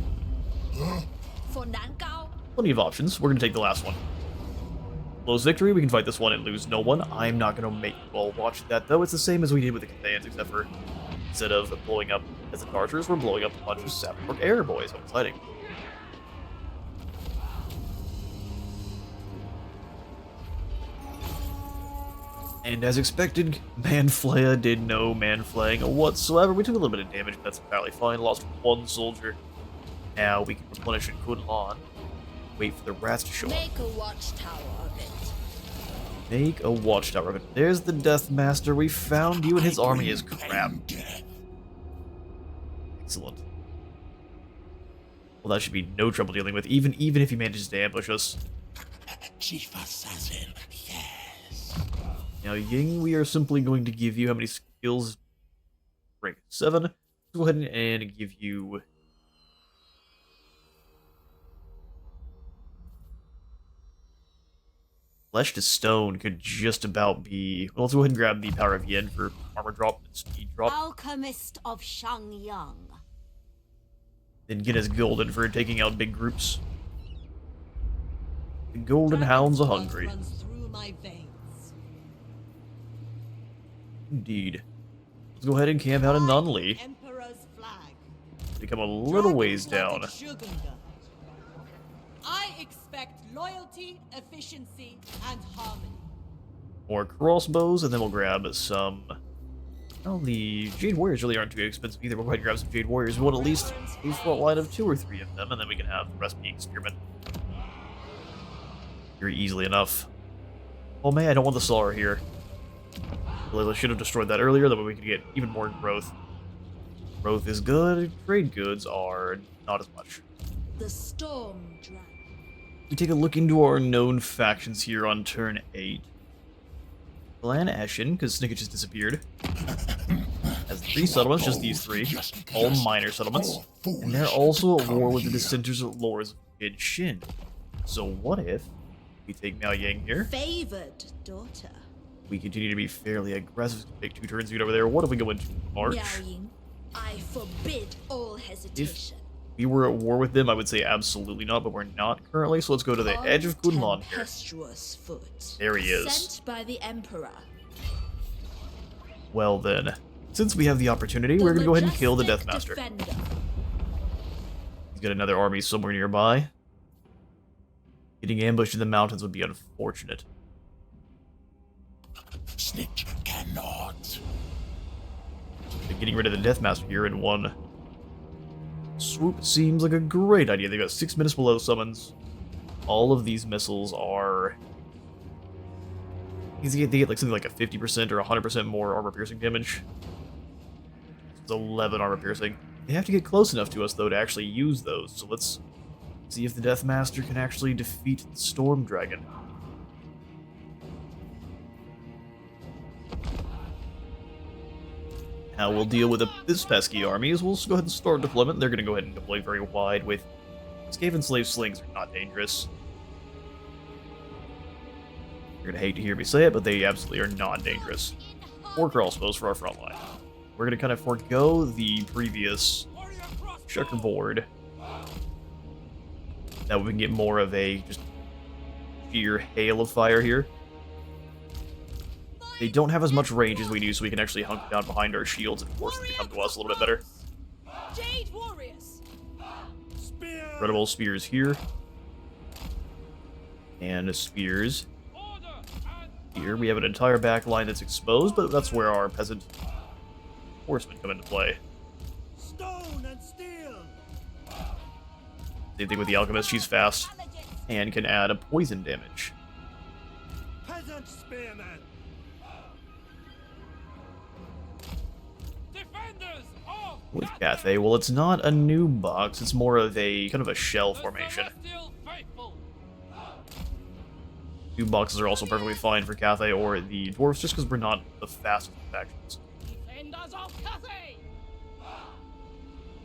For Nangao, Plenty of options. We're going to take the last one. Close victory, we can fight this one and lose no one. I'm not going to make you all watch that, though. It's the same as we did with the Cathayans, except for instead of blowing up as the Tartars, we're blowing up a bunch of Sapphire Air Boys. How exciting. And as expected, Manflaya did no manflaying whatsoever. We took a little bit of damage, but that's entirely fine. Lost one soldier. Now we can replenish in Kunlun. Wait for the rats to show up. make a watchtower of it. Make a watchtower of it. There's the Death Master. We found you, and his army is crap. Excellent. Well, that should be no trouble dealing with, even if he manages to ambush us. Chief Assassin, yes. Now, Ying, we are simply going to give you how many skills? Rank 7. Let's go ahead and give you... Flesh to Stone could just about be... Well, let's go ahead and grab the Power of Yin for armor drop and speed drop. Alchemist of Shangyang. Then get us golden for taking out big groups. The Golden Hounds are hungry. Runs through my veins. Indeed. Let's go ahead and camp out in Nunli. Emperor's flag. Become a little ways down. I expect loyalty, efficiency, and harmony. More crossbows, and then we'll grab some... Well, the Jade Warriors really aren't too expensive either. We'll go ahead and grab some Jade Warriors. We want at least a front line of 2 or 3 of them, and then we can have the rest being spearmen. Very easily enough. Oh man, I don't want the Salar here. I should have destroyed that earlier, that way we could get even more growth. Growth is good, trade goods are not as much. The storm dragon. We take a look into our known factions here on turn 8. Clan Eshin, because Snicket just disappeared. Has 3 settlements, just these 3. All minor settlements. And they're also at war with the dissenters at Lords of Id Shin. So what if we take Miao Yang here? Favored daughter. We continue to be fairly aggressive. Take 2 turns to get over there. What if we go into March? Miao Ying, I forbid all hesitation. We were at war with them, I would say absolutely not, but we're not currently, so let's go to the edge of Kunlun here. Foot. There he is. Sent by the Emperor. Well then, since we have the opportunity, we're gonna go ahead and kill the Death Master. Defender. He's got another army somewhere nearby. Getting ambushed in the mountains would be unfortunate. Snitch cannot. But getting rid of the Death Master here in one swoop seems like a great idea. They've got 6 minutes below summons. All of these missiles are... They get like something like a 50% or 100% more armor piercing damage. It's 11 armor piercing. They have to get close enough to us, though, to actually use those. So let's see if the Death Master can actually defeat the Storm Dragon. How we'll deal with this pesky army is we'll just go ahead and start deployment. They're going to go ahead and deploy very wide with... Skaven Slave Slings are not dangerous. You're going to hate to hear me say it, but they absolutely are not dangerous. 4 crossbows for our front line. We're going to kind of forego the previous checkerboard. That way we can get more of a just sheer hail of fire here. They don't have as much range as we do, so we can actually hunker down behind our shields and force them to come to us a little bit better. Jade Warriors. Incredible spears here. And spears here. We have an entire back line that's exposed, but that's where our peasant horsemen come into play. Stone and steel. Same thing with the alchemist. She's fast and can add a poison damage. Peasant spearmen. Defenders of With Cathay, well, it's not a new box. It's more of a kind of a shell formation. Celestial faithful. 2 boxes are also perfectly fine for Cathay or the dwarves, just because we're not the fastest factions. Defenders of Cathay!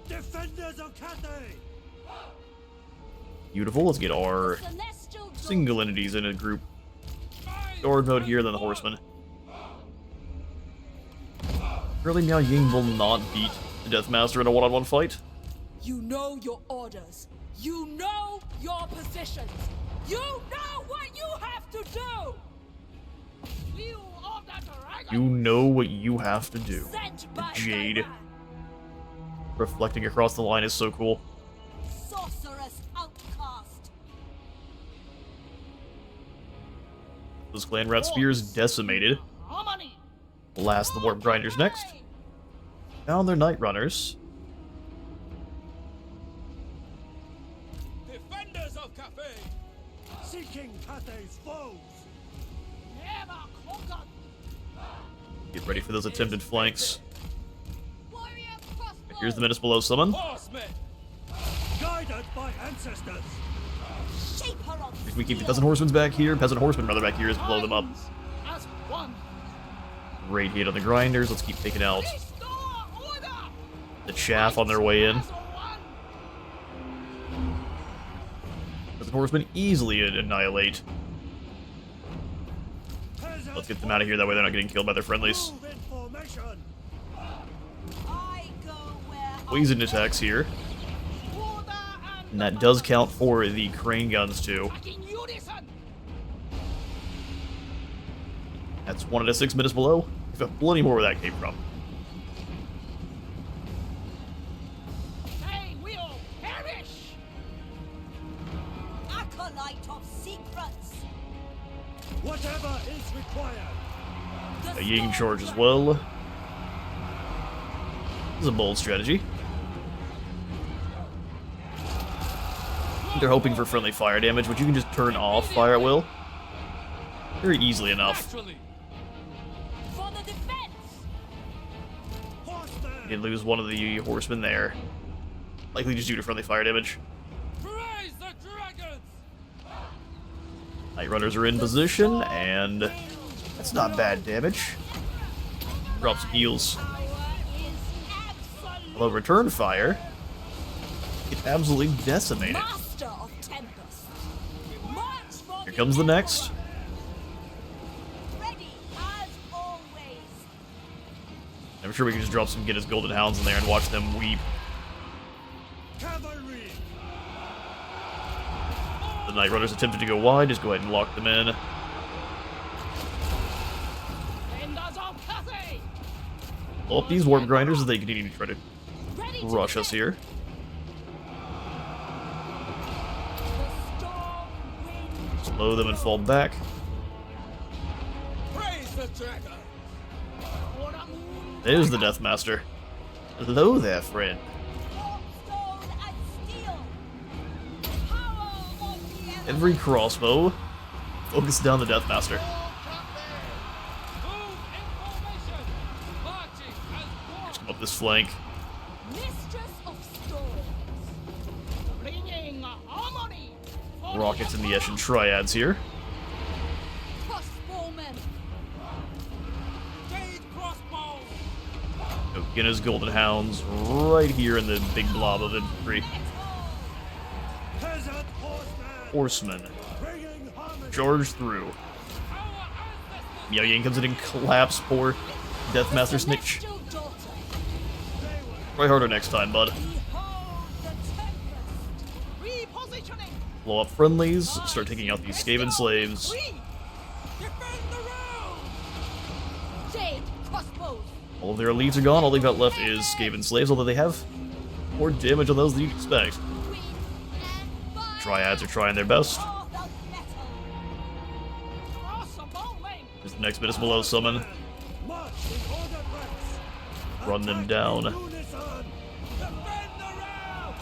Defenders of Cathay! Beautiful. Let's get our Celestial Dawn. single entities in a group. Sword mode here, then the horseman. Really, Miao Ying will not beat the Deathmaster in a one-on-one fight. You know your orders. You know your positions. You know what you have to do. Slew of the dragon! You know what you have to do. Sent by Jade. Diana. Reflecting across the line is so cool. Sorceress outcast. Those clan rat spears decimated. Harmony! Last, the warp grinders next. Down their night runners. Defenders of Cathay! Seeking Cathay's foes! Never conquered! Get ready for those attempted flanks. Warrior crossbow. Here's the Menace Below summon. Horsemen! Guided by ancestors! Shape her on We keep the peasant horsemen back here. Peasant horsemen rather back here is blow them up. As one! Radiate on the grinders. Let's keep taking out Restore order! the chaff on their way in. As one! Peasant horsemen easily annihilate. Let's get them out of here. That way they're not getting killed by their friendlies. Move in formation! I go where Poison attacks here. Order And that does count for the crane guns too. in unison! That's 1 out of 6 minutes below. We've got plenty more where that came from. They will perish! acolyte of secrets. Whatever is required! A Ying charge as well. This is a bold strategy. They're hoping for friendly fire damage, which you can just turn off fire at will. Very easily enough. Naturally! For the defense. Horsemen! Did lose one of the horsemen there. Likely just due to friendly fire damage. Praise the dragons! Night Runners are in position, and that's not bad damage. Drop some heals. Power is absolute. Although return fire, get absolutely decimated. Master of Tempest. March for Here comes the next. Ready as always. I'm sure we can just drop some Get His Golden Hounds in there and watch them weep. Cavalry! The Night Runners attempted to go wide, just go ahead and lock them in. Defenders of Cathay! Blow up these warp grinders as they continue to try to ready to rush us defend. here. The storm wind. Slow them and fall back. Praise the dragon! Order moon! There's the Deathmaster. Hello there, friend. Stone and steel. Power of the enemy. Every crossbow, focus down the Deathmaster. Move in formation! Marching as one! Up this flank. Mistress of storms. Bringing harmony! Rockets in the Eshin Triads here. Crossbowmen. Jade crossbow! Guinness Golden Hounds right here in the big blob of infantry. Peasant horsemen! Horsemen Bringing harmony! charge through. Our ancestors! Miao Ying comes in and collapse poor Deathmaster Snitch. Celestial daughter. Try harder next time, bud. Behold the tempest. Repositioning! Blow up friendlies, start taking out these Skaven slaves. Defend the road! Jade crossbows. All of their elites are gone, all they've got left is Skaven slaves, although they have more damage on those than you'd expect. Wind and fire. Triads are trying their best. Of the metal. Cross a bow lane! There's the next Menace Below summon. March in ordered ranks! Run them Attack down. in unison! Defend the road!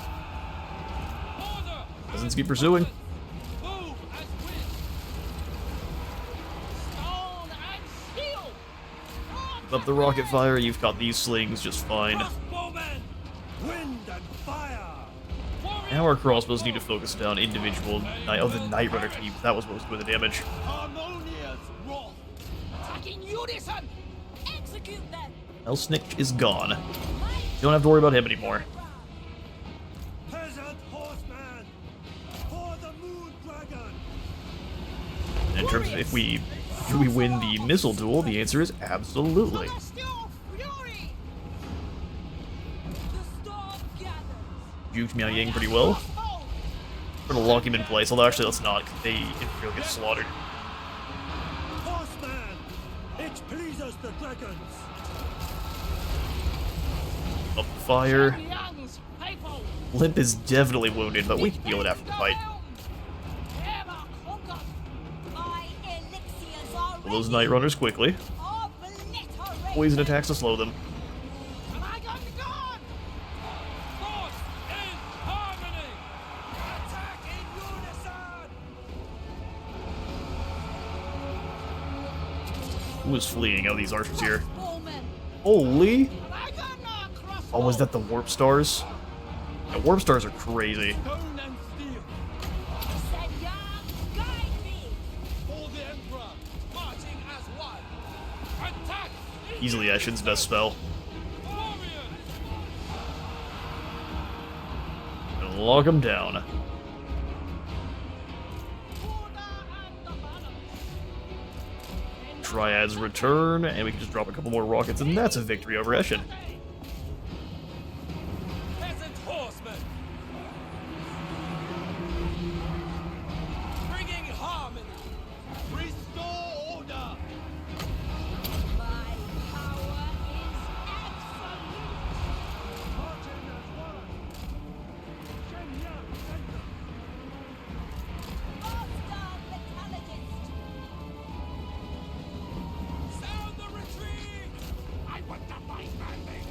Order! Peasants keep pursuing. Move as wind! Stone and steel! Up the rocket fire, you've got these slings just fine. Crossbowmen! Wind and fire! Now our crossbows need to focus down individual the Night Runner team. That was what was doing the damage. Harmony! Listen! Execute them! Elsnitch is gone. You don't have to worry about him anymore. Peasant horseman! For the moon dragon! And in terms of if we win the missile duel, the answer is absolutely. Celestial fury! The storm gathers! Juked Miao Yang pretty well. Hold! We're gonna lock him in place, although actually let's not, because they Imperial get slaughtered. Horseman! It pleases the dragons! Up the fire. Young's people! Limp is definitely wounded, but we can heal it after the fight. Ever conquer! My elixirs are Kill those Night Runners quickly. obliterated! Poison attacks to slow them. Am I going to gone? Force in harmony! Attack in unison! Who is fleeing out of these archers here? Bowman! Holy! Am I gonna cross? Oh, was that the Warp Stars? The Warp Stars are crazy. Stone and steel! Said young, guide me! For the Emperor! Marching as one! Attack! Easily Eshin's best spell. Warriors! Gonna lock him down. Order and the balance! Triads return, and we can just drop a couple more rockets, and that's a victory over Eshin. Peasant horsemen! Bringing harmony! Restore order! My power is absolute! Marching as one! Shenyang center! Master metallurgist! Sound the retreat! I want to fight landing!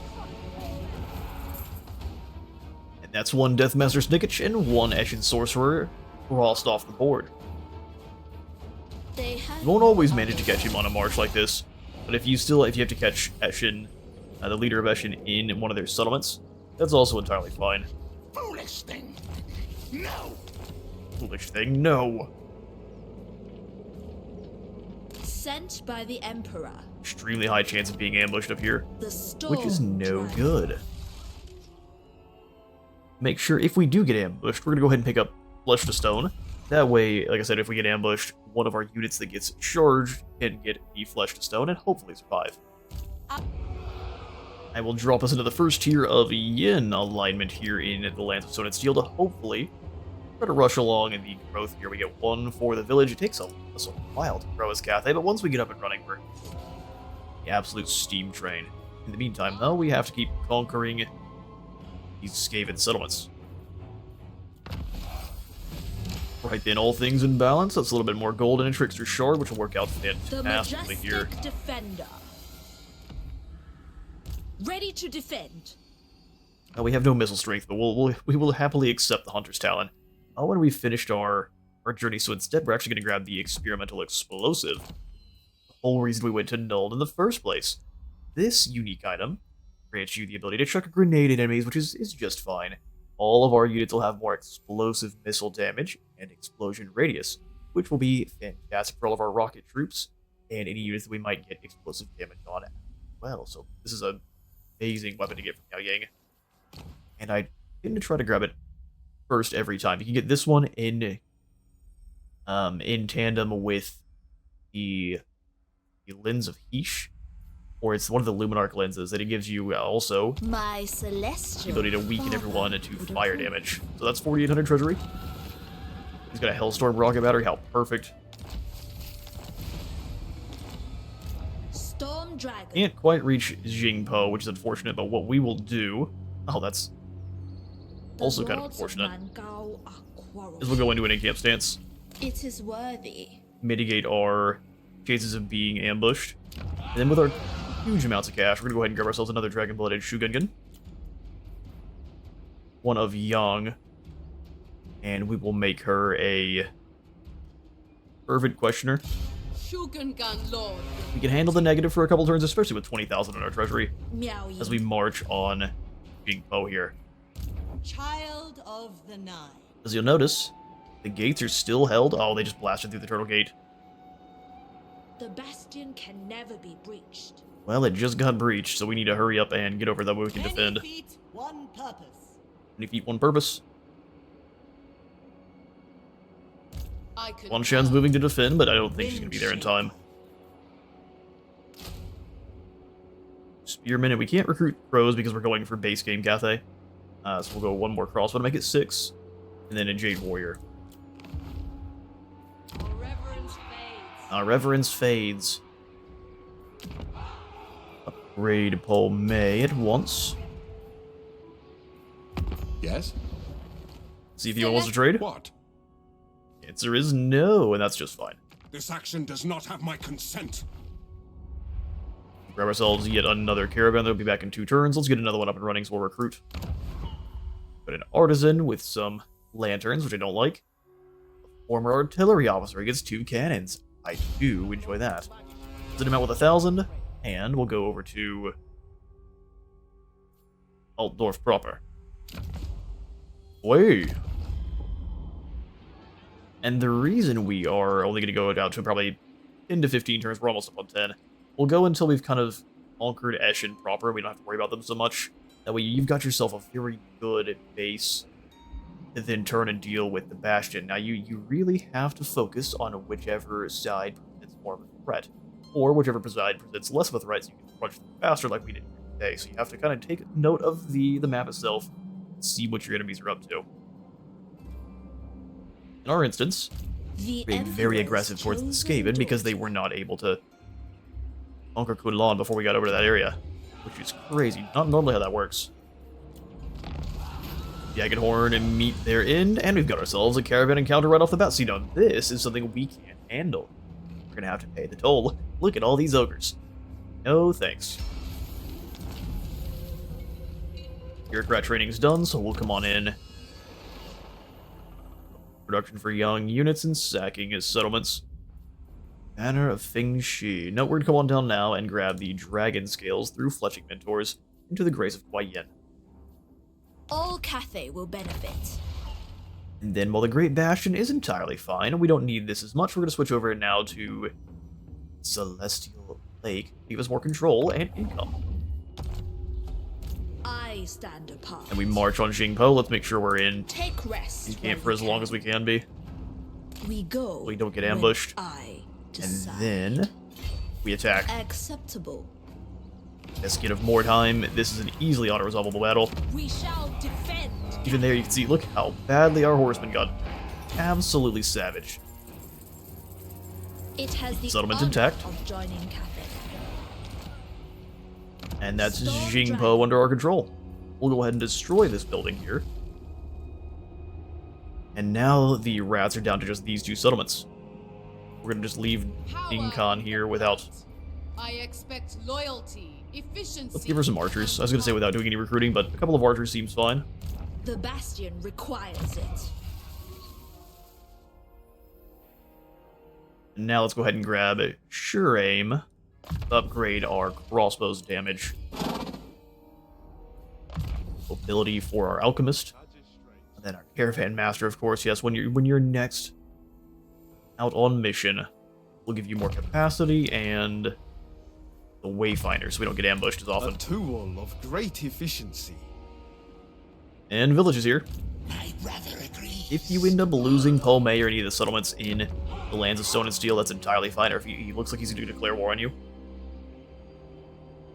And that's one Deathmaster Snickich and one Eshin Sorcerer crossed off the board. They have You won't always manage to catch him on a march like this, but if you have to catch Eshin, the leader of Eshin, in one of their settlements, that's also entirely fine. Foolish thing! No! Foolish thing, no! sent by the Emperor. Extremely high chance of being ambushed up here, The storm which is no dragon. good. Make sure, if we do get ambushed, we're gonna go ahead and pick up Flesh to Stone. That way, like I said, if we get ambushed, one of our units that gets charged can get the Flesh to Stone and hopefully survive. I will drop us into the first tier of Yin alignment here in the Lands of Stone and Steel to hopefully try to rush along in the growth here. We get one for the village. It takes a while to grow as Cathay, but once we get up and running, we're the absolute steam train. In the meantime, though, we have to keep conquering these Skaven settlements. Right then, all things in balance. That's a little bit more gold and a Trickster Shard, which will work out The fantastically majestic here. defender. Ready to defend. We have no missile strength, but we will happily accept the Hunter's Talon. When we've finished our journey, so instead we're actually going to grab the Experimental Explosive. The whole reason we went to Null in the first place. This unique item grants you the ability to chuck a grenade at enemies, which is just fine. All of our units will have more explosive missile damage and explosion radius, which will be fantastic for all of our rocket troops and any units that we might get explosive damage on as well. So this is an amazing weapon to get from Miao Yang. And I tend to try to grab it first every time. You can get this one in tandem with the Lens of Heesh, or it's one of the Luminarch lenses that it gives you also My celestial the ability to weaken everyone to father. fire damage. So that's 4,800 treasury. He's got a Hellstorm rocket battery. How perfect. Storm dragon. Can't quite reach Jingpo, which is unfortunate, but what we will do... Oh, that's The also kind of lords unfortunate. Mangao are quarreling. Is we'll go into an in-camp stance, It is worthy. mitigate our chances of being ambushed, and then with our huge amounts of cash, we're gonna go ahead and grab ourselves another Dragon-Blooded Shugungan. One of Yang. And we will make her a fervent questioner. Shugungan Lord. We can handle the negative for a couple turns, especially with 20,000 in our treasury, Miao Yi. as we march on Jingpo here. Child of the Nine. As you'll notice, the gates are still held. Oh, they just blasted through the turtle gate. The bastion can never be breached. Well, it just got breached, so we need to hurry up and get over that way we can Many defend. feet, one purpose. Many feet, one purpose. I could One Shan's moving to defend, but I don't think she's going to be there in time. Spearmen, and we can't recruit pros because we're going for base game Cathay. So we'll go one more crossbow to make it 6, and then a Jade Warrior. Reverence fades. Reverence fades. Upgrade Paul May at once. Yes? See if he wants to trade. What? Answer is no, and that's just fine. This action does not have my consent. Grab ourselves yet another caravan that'll be back in 2 turns. Let's get another one up and running so we'll recruit. Put an artisan with some lanterns, which I don't like. A former artillery officer, he gets 2 cannons. I do enjoy that. Send him out with 1,000, and we'll go over to Altdorf proper. Way. And the reason we are only going to go out to probably 10 to 15 turns, we're almost up on 10. We'll go until we've kind of conquered Eschen proper. We don't have to worry about them so much. That way you've got yourself a very good base to then turn and deal with the Bastion. Now you really have to focus on whichever side presents more of a threat. Or whichever side presents less of a threat so you can crunch them faster like we did today. So you have to kind of take note of the map itself and see what your enemies are up to. In our instance, being very aggressive towards the Skaven because they were not able to conquer Kunlan before we got over to that area, which is crazy. Not normally how that works. Jaggedhorn and meet their end, and we've got ourselves a caravan encounter right off the bat. See, now this is something we can't handle. We're gonna have to pay the toll. Look at all these ogres. No thanks. Bureaucrat training's done, so we'll come on in. Production for young units and sacking his settlements. Banner of Feng Shi. No, we're gonna come on down now and grab the dragon scales through fletching mentors into the grace of Kuai Yin. All Cathay will benefit. And then while the Great Bastion is entirely fine, and we don't need this as much, we're gonna switch over now to Celestial Lake. Give us more control and income. I stand apart. And we march on Jingpo. Let's make sure we're in Take rest. camp for as long as we can be. We go. We don't get when ambushed. I And decide. then we attack. Acceptable. Let's get of more time. This is an easily auto-resolvable battle. We shall defend. Even there, you can see, look how badly our horsemen got absolutely savaged. It has the Settlement honor intact. of joining Cathay. And that's Storm Jingpo Dragon. under our control. We'll go ahead and destroy this building here. And now the rats are down to just these 2 settlements. We're gonna just leave Dinkan here without... I expect loyalty, efficiency. Let's give her some archers. I was gonna say without doing any recruiting, but a couple of archers seems fine. The Bastion requires it. And now let's go ahead and grab a Sure Aim. Upgrade our crossbow's damage. Ability for our alchemist. And then our caravan master, of course. Yes, when you're next out on mission, we'll give you more capacity and the wayfinder, so we don't get ambushed as often. A tool of great efficiency. And village is here. If you end up losing Po Mei or any of the settlements in the lands of stone and steel, that's entirely fine. Or if he looks like he's going to declare war on you,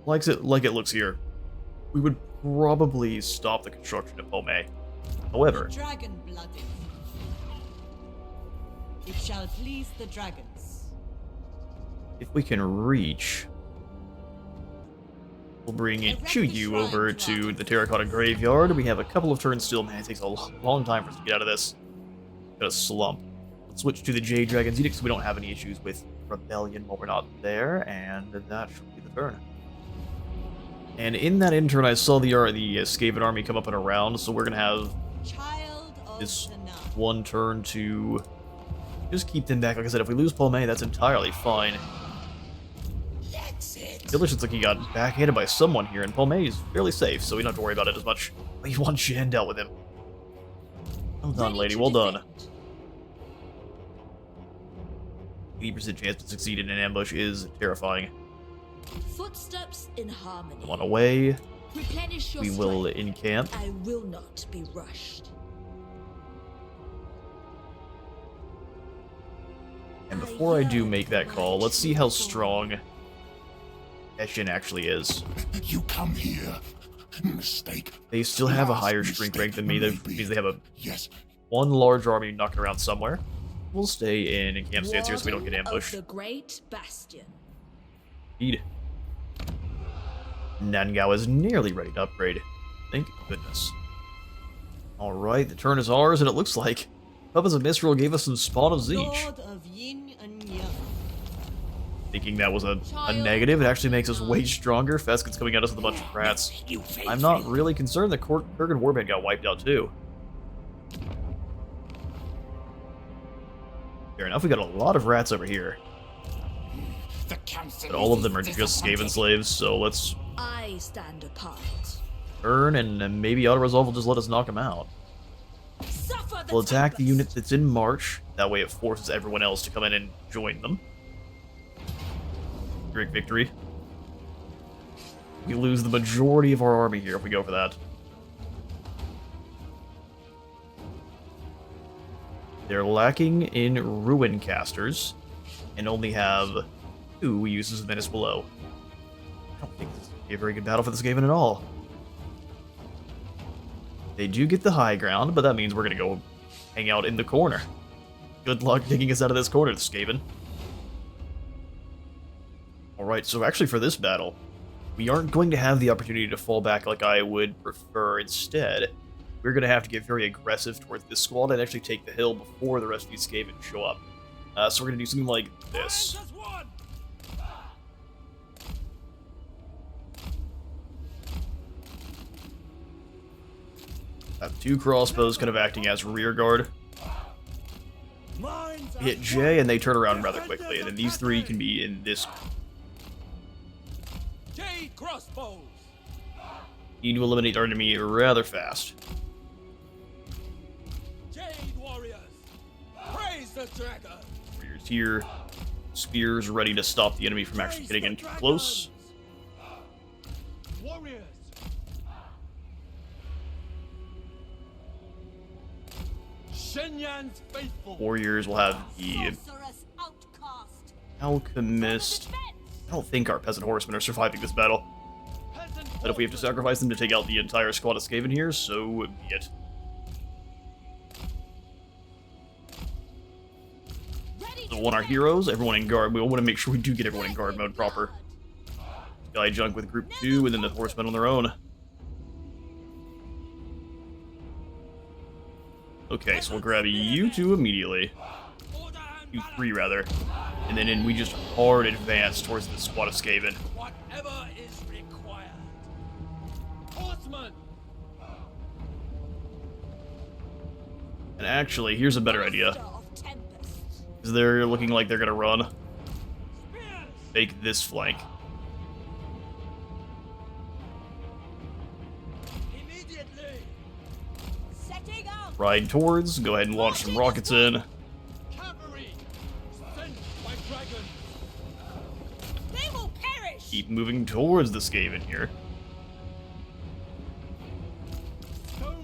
like it looks here, we would probably stop the construction of Po Mei. However, Dragon blooded. It shall please the dragons. if we can reach, we'll bring Chuyu over to the Terracotta Graveyard. We have a couple of turns still. Man, it takes a long time for us to get out of this. Got a slump. Let's switch to the Jade Dragon's Edict so we don't have any issues with Rebellion while we're not there, and that should be the turn. And in that in turn, I saw the Skaven army come up and around, so we're going to have Child of this the night. one turn to just keep them back. Like I said, if we lose Paul May, that's entirely fine. Village looks like he got backhanded by someone here, and Paul May is fairly safe, so we don't have to worry about it as much. We want Shan dealt with him. Well done, Ready lady. to Well done. defend. 80% chance to succeed in an ambush is terrifying. Footsteps in harmony. Come on away. Replenish your We will strength. encamp. I will not be rushed. And before I do make that call, let's see how strong Eshin actually is. You come here. Mistake. They still have a higher strength rank than me. That means they have a Yes. one large army knocking around somewhere. We'll stay in camp stance here so we don't get Warden of ambushed. the Great Bastion. Indeed. Nangao is nearly ready to upgrade. Thank goodness. Alright, the turn is ours, and it looks like Puppets of Mistral gave us some Spawn of Zeech. Lord of Yin and Yang. Thinking that was a negative, it actually makes us way stronger. Fesket's coming at us with a bunch of rats. I'm not really concerned that Kurgan Warband got wiped out too. Fair enough, we got a lot of rats over here. But all of them are just Skaven slaves, so let's I stand apart. turn and maybe auto-resolve will just let us knock them out. Suffer the We'll attack the tempest. unit that's in march. That way it forces everyone else to come in and join them. Great victory. We lose the majority of our army here if we go for that. They're lacking in Ruin Casters, and only have 2 uses of Menace Below. I don't think this would be a very good battle for the Skaven at all. They do get the high ground, but that means we're going to go hang out in the corner. Good luck digging us out of this corner, the Skaven. Alright, so actually for this battle, we aren't going to have the opportunity to fall back like I would prefer. Instead, we're going to have to get very aggressive towards this squad and actually take the hill before the rest of these Skaven show up. So we're going to do something like this. Have 2 crossbows kind of acting as rear guard. Hit J and they turn around rather quickly, and then these 3 can be in this. J crossbows. Need to eliminate our enemy rather fast. Jade warriors. Praise the dragon. Warriors here. Spears ready to stop the enemy from actually getting in too close. Warriors. Shenyan's faithful. Warriors will have the Sorceress outcast. Alchemist. I don't think our peasant horsemen are surviving this battle. But if we have to sacrifice them to take out the entire squad of Skaven here, so be it. So on our heroes, everyone in guard. We want to make sure we do get everyone in guard mode proper. Guy junk with group 2, and then the horsemen on their own. Okay, so we'll grab you 2 immediately. You 3 rather. And then we just hard advance towards the squad of Skaven. Whatever is required. Horsemen. And actually, here's a better idea. Master of tempests. Because they're looking like they're gonna run. Fake this flank. Immediately. Setting out. Ride towards, go ahead and launch some rockets in. Cavalry. Sent by dragons. They will perish. Keep moving towards the Skaven here.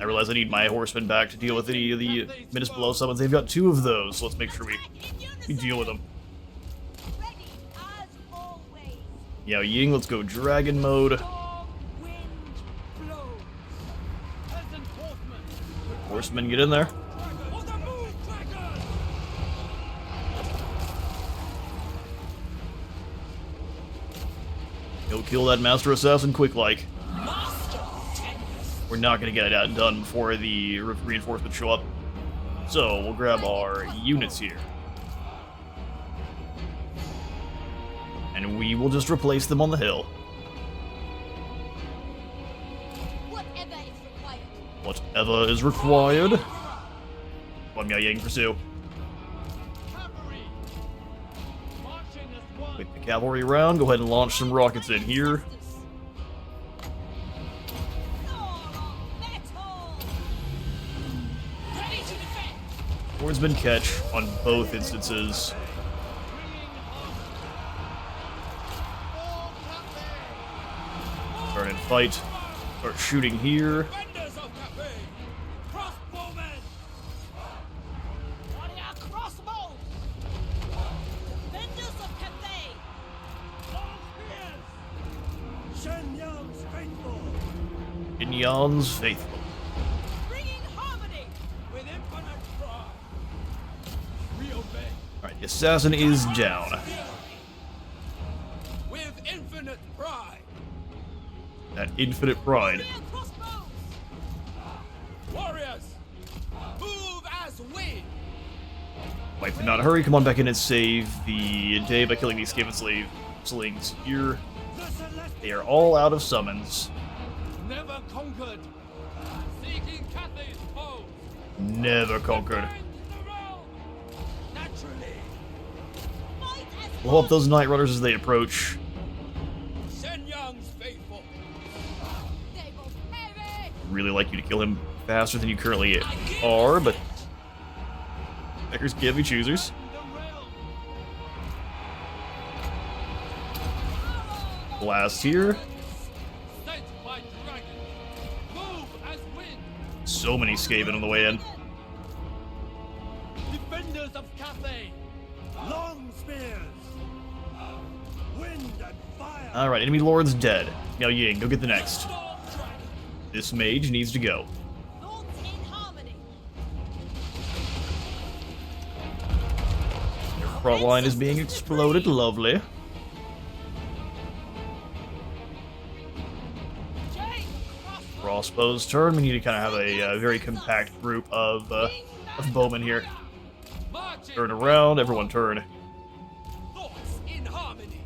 I realize I need my horsemen back to deal with any of the Menace Below summons. They've got 2 of those, so let's make sure we deal with them. Ready as always. Yao Ying, let's go dragon mode. Storm, wind, blows. Peasant horsemen. Horsemen, get in there. For the moon dragon. Go kill that Master Assassin quick like. Master of tempests. We're not going to get it done before the reinforcements show up. So, we'll grab our units here. And we will just replace them on the hill. Whatever is required. Whatever is required. Come on, Yao Ying, pursue. Cavalry. Marching as one. With the cavalry around, go ahead and launch some rockets in here. Ready to defend. Swordsman catch on both instances. fight. Start shooting here. Defenders of Cathay! Crossbowmen! Warrior crossbow! Defenders of Cathay! Long spears! Shenyang's faithful! Inyan's faithful. Bringing harmony! With infinite pride! We obey! Alright, the assassin is down. With infinite pride! That infinite pride. Warrior crossbows! Warriors! Move as wind! Wife did not hurry. Come on back in and save the day by killing these Skaven slings here. The celestial They are all out of summons. Never conquered! Seeking Cathay's foes! Never conquered. Defend the realm! Naturally! Fight as Blow up those Night Runners as they approach. Shenyang's faithful! They will perish. Really like you to kill him faster than you currently are, but Beckers give me choosers. The realm! Blast here. Sent by dragon! Move as wind! So many Skaven on the way in. Defenders of Cathay! long spears! Wind and fire! Alright, enemy lord's dead. Now Ying, go get the next. Storm dragon! This mage needs to go. thoughts in harmony! Front line is being exploded. Lovely. Jade crossbow! Crossbow's turn. We need to kind of have a very compact group of bowmen here. Marching! Turn around, everyone turn. Thoughts in harmony!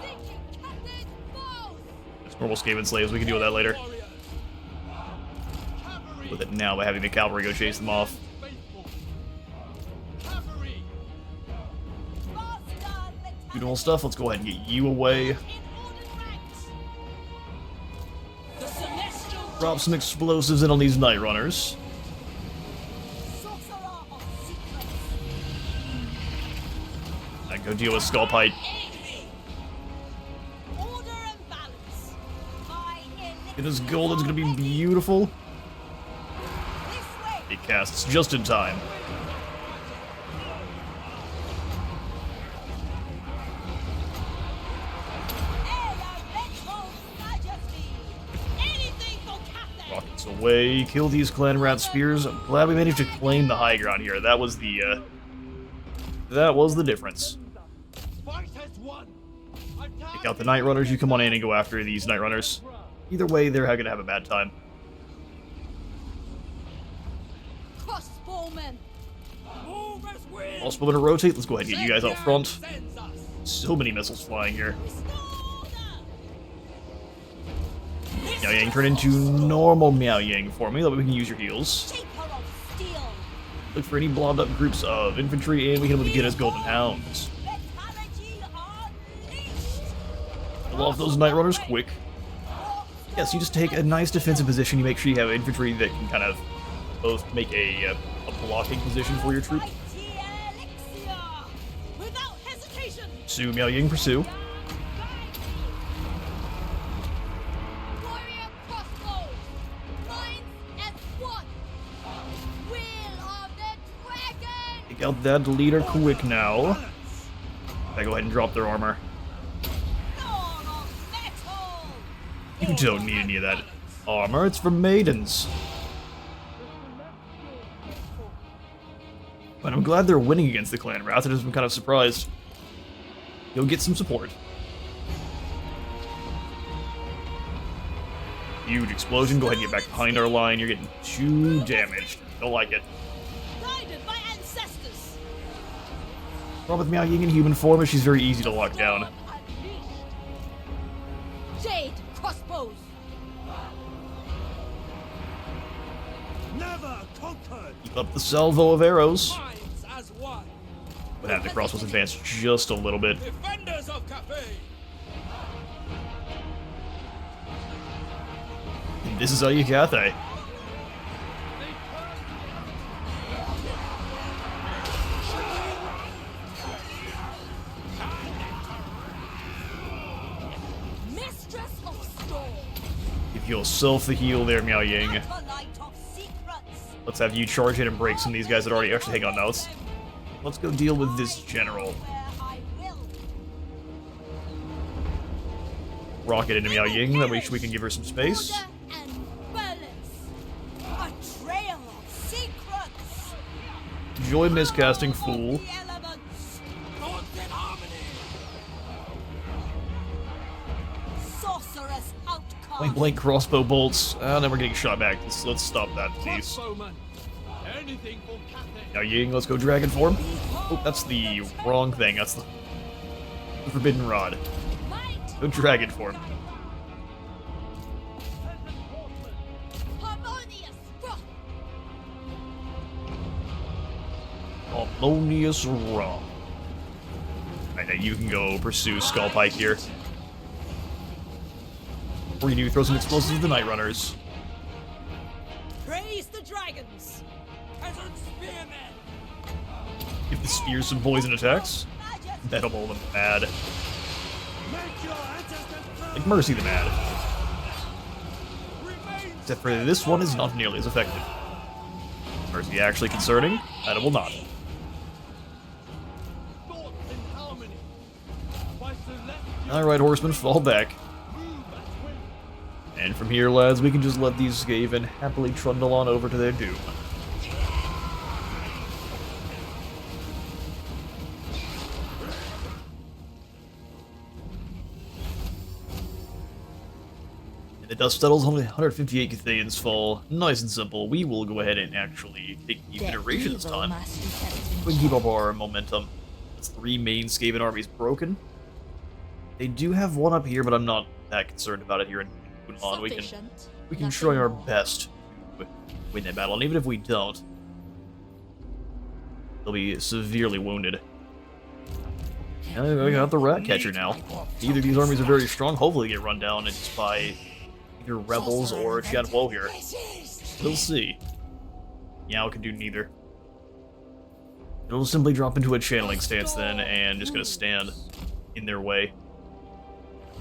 Seeking Cathay's foes. It's normal Skaven slaves. We can deal with that later. Warriors! Cavalry! With it now by having the cavalry go chase them off. Faithful! Cavalry! Bastard Beautiful stuff. Let's go ahead and get you away. in ordered ranks! The celestial Drop some explosives in on these Night Runners. Sorcerer of secrets! And go deal with Skullpite. Order and balance! My It is gold. It's going to be beautiful. this way! It casts just in time. Elemental majesty! Anything for Cathay! Rockets away. Kill these clan rat spears. I'm glad we managed to claim the high ground here. That was the difference. Fight has won! Take out the Night Runners. You come on in and go after these Night Runners. Either way, they're going to have a bad time. Crossbowmen. Move as wind! Also, going to rotate. Let's go ahead and get you guys out front. Sends us. So many missiles flying here. Restore order! Miao Yang, turn into normal Miao Yang for me. That way we can use your heals. Shaper of steel! Look for any blobbed up groups of infantry, and we hit them with the Guinness Golden Hounds. Vitality unleashed! Kill off those Night Runners quick. Yes, you just take a nice defensive position. You make sure you have infantry that can kind of both make a blocking position for your troop. Mighty elixir! Without hesitation! Pursue, Miao Yang, pursue. Warrior crossbows. Minds as one. Will of the dragon. Take out that leader quick now. I go ahead and drop their armor. Dawn of metal! You don't need any of that armor. It's for maidens. But I'm glad they're winning against the clan rats. I'm kind of surprised. You'll get some support. Huge explosion. Go ahead and get back behind our line. You're getting too damaged. Don't like it. Guided by ancestors! Problem with Miao Ying in human form is she's very easy to lock down. Unleashed! Jade crossbows. Never conquered! Keep up the salvo of arrows. Minds as one! But have the crossbows advance just a little bit. Defenders of Cathay! And this is how you Cathay. mistress of storm. self the heal there, Miao Ying. Acolyte of secrets. Let's have you charge in and break some of these guys that already actually hang on now. Let's go deal with this general. Where I will. Rocket into Miao Ying, that way we can give her some space. Order and balance. A trail of secrets. Joy miscasting Fool. The elements. Sorceress outcast. Point blank crossbow bolts. And then we're getting shot back. Let's stop that, please. Crossbowman. Anything for Cathay. Miao Ying, let's go dragon form. Oh, that's the wrong thing. That's the forbidden rod. Might. Go dragon form. Harmonious froth. Harmonious Rum. Alright, now you can go pursue Skullpike here. Or you do throw some explosives at the Night Runners. Praise the dragons. Peasant spearmen. Give the spears some poison attacks. That'll blow them mad. Make your ancestors proud. Like Mercy the Mad. Except for this one is not nearly as effective. Mercy actually concerning, and it will not. Thoughts in harmony. By select Alright, horsemen, fall back. move and win. And from here, lads, we can just let these Skaven happily trundle on over to their doom. And the dust settles, only 158 Cathayans fall. Nice and simple. We will go ahead and actually take the Veneration this time. We can keep up our momentum. That's 3 main Skaven armies broken. They do have one up here, but I'm not that concerned about it here in Kunlun. We can try our best to win that battle, and even if we don't, they'll be severely wounded. And we got the rat catcher now. Either these armies are very strong, hopefully get run down just by either rebels or Chad Woe here. We'll see. Yao can do neither. It'll simply drop into a channeling stance then, and just gonna stand in their way.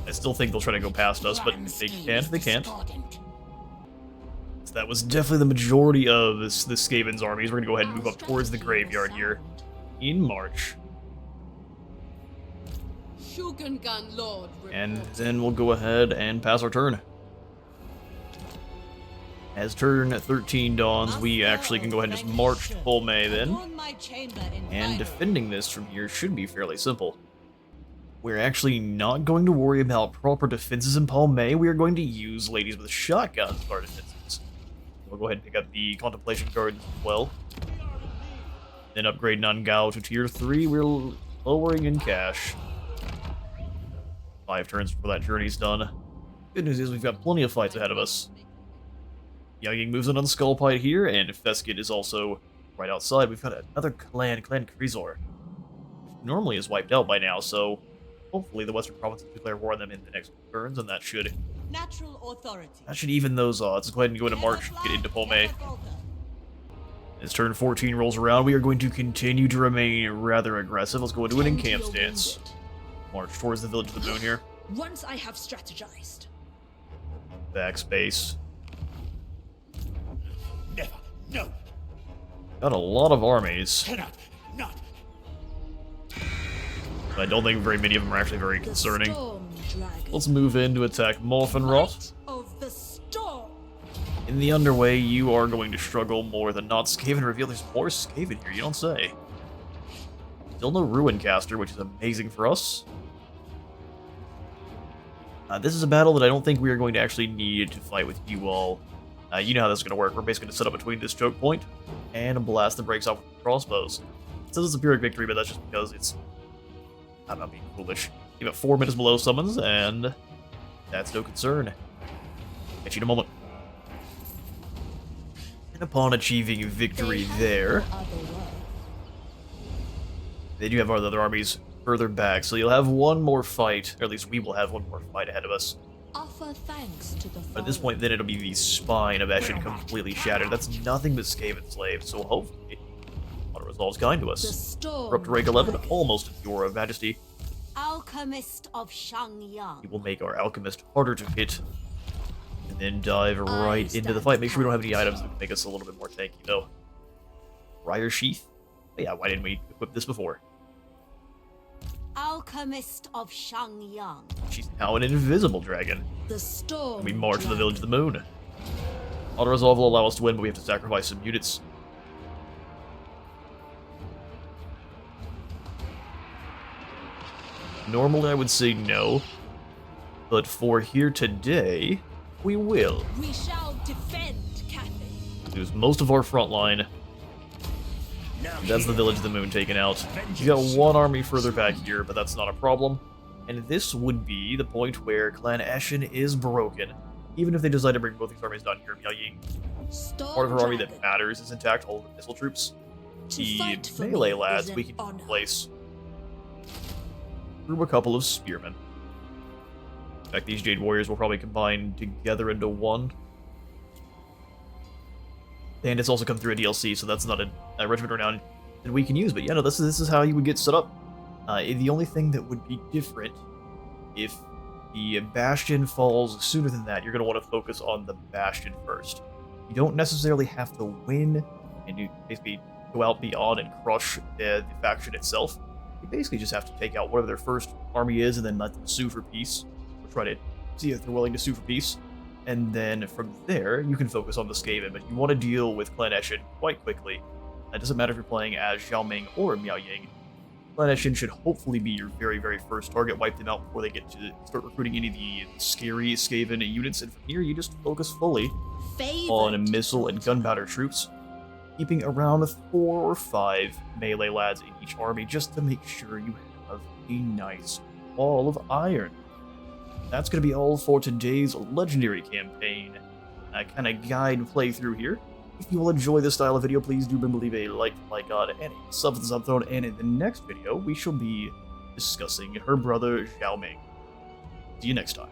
I still think they'll try to go past us, but if they can't, they can't. So that was definitely the majority of the Skaven's armies. We're gonna go ahead and move up towards the graveyard here in March. Shugengan Lord. And then we'll go ahead and pass our turn. As turn 13 dawns, we actually can go ahead and just march to Polmay then. Upon my chamber in And Rhino. defending this from here should be fairly simple. We're actually not going to worry about proper defenses in Polmay. We are going to use ladies with shotguns as our defenses. We'll go ahead and pick up the Contemplation Guards as well. Then upgrade Nangao to tier 3. We're lowering in cash. 5 turns before that journey's done. Good news is we've got plenty of fights ahead of us. Younging moves in on Skullpite here, and Feskid is also right outside. We've got another Clan Krizor. Normally is wiped out by now, so hopefully the Western Provinces declare war on them in the next turns, and that should Natural authority. even those odds. Let's go ahead and go into March, get into Polmay. As turn 14 rolls around, we are going to continue to remain rather aggressive. Let's go into an encamp stance. March towards the Village of the Moon here. Once I have strategized. Backspace. Never. No. Got a lot of armies. Cannot. Not. I don't think very many of them are actually very The concerning. storm dragon. Let's move in to attack Morphinrot. Might of the storm. In the underway, you are going to struggle more than not. Skaven reveal there's more Skaven here, you don't say. Still no Ruincaster, which is amazing for us. This is a battle that I don't think we are going to actually need to fight with you all. You know how this is going to work. We're basically going to set up between this choke point and a blast that breaks off with crossbows. It says it's a Pyrrhic victory, but that's just because it's... I'm not being foolish. Give it 4 minutes below summons, and that's no concern. Catch you in a moment. And upon achieving victory there, they do have our other armies further back, so you'll have one more fight, or at least we will have one more fight ahead of us. Offer thanks to the But at this point, then it'll be the spine of Eshin completely shattered. That's nothing but Skaven slaves, so hopefully, what resolves kind to The us. storm. We're up to rank 11, dragon. almost at Your Majesty. Alchemist of Shangyang. We will make our alchemist harder to hit. And then dive right into the fight. Make sure we don't have any items that can make us a little bit more tanky, though. Briar Sheath? Oh, yeah, why didn't we equip this before? Alchemist of Shangyang. She's now an invisible dragon. The storm. And we march to the Village of the Moon. Auto-resolve will allow us to win, but we have to sacrifice some units. Normally I would say no, but for here today, we will. We shall defend Cathay. Lose most of our front line. That's the Village of the Moon taken out. We got one army further back here, but that's not a problem. And this would be the point where Clan Ashen is broken. Even if they decide to bring both these armies down here, Miao Ying, part of her army that matters is intact, all of the missile troops. The melee lads we can replace through a couple of spearmen. In fact, these Jade Warriors will probably combine together into one. And it's also come through a DLC, so that's not a regiment renown that we can use. But yeah, no, this is how you would get set up. The only thing that would be different, if the Bastion falls sooner than that, you're going to want to focus on the Bastion first. You don't necessarily have to win, and you basically go out beyond and crush the faction itself. You basically just have to take out whatever their first army is, and then let them sue for peace. Or try to see if they're willing to sue for peace. And then from there, you can focus on the Skaven, but you want to deal with Clan Eshin quite quickly. It doesn't matter if you're playing as Xiao Ming or Miao Ying. Clan Eshin should hopefully be your very, very first target. Wipe them out before they get to start recruiting any of the scary Skaven units. And from here, you just focus fully on missile and gunpowder troops, keeping around 4 or 5 melee lads in each army just to make sure you have a nice wall of iron. That's going to be all for today's Legendary campaign kind of guide playthrough here. If you will enjoy this style of video, please do remember to leave a like, my god, and a sub for the sub throne. And in the next video, we shall be discussing her brother Xiao Ming. See you next time.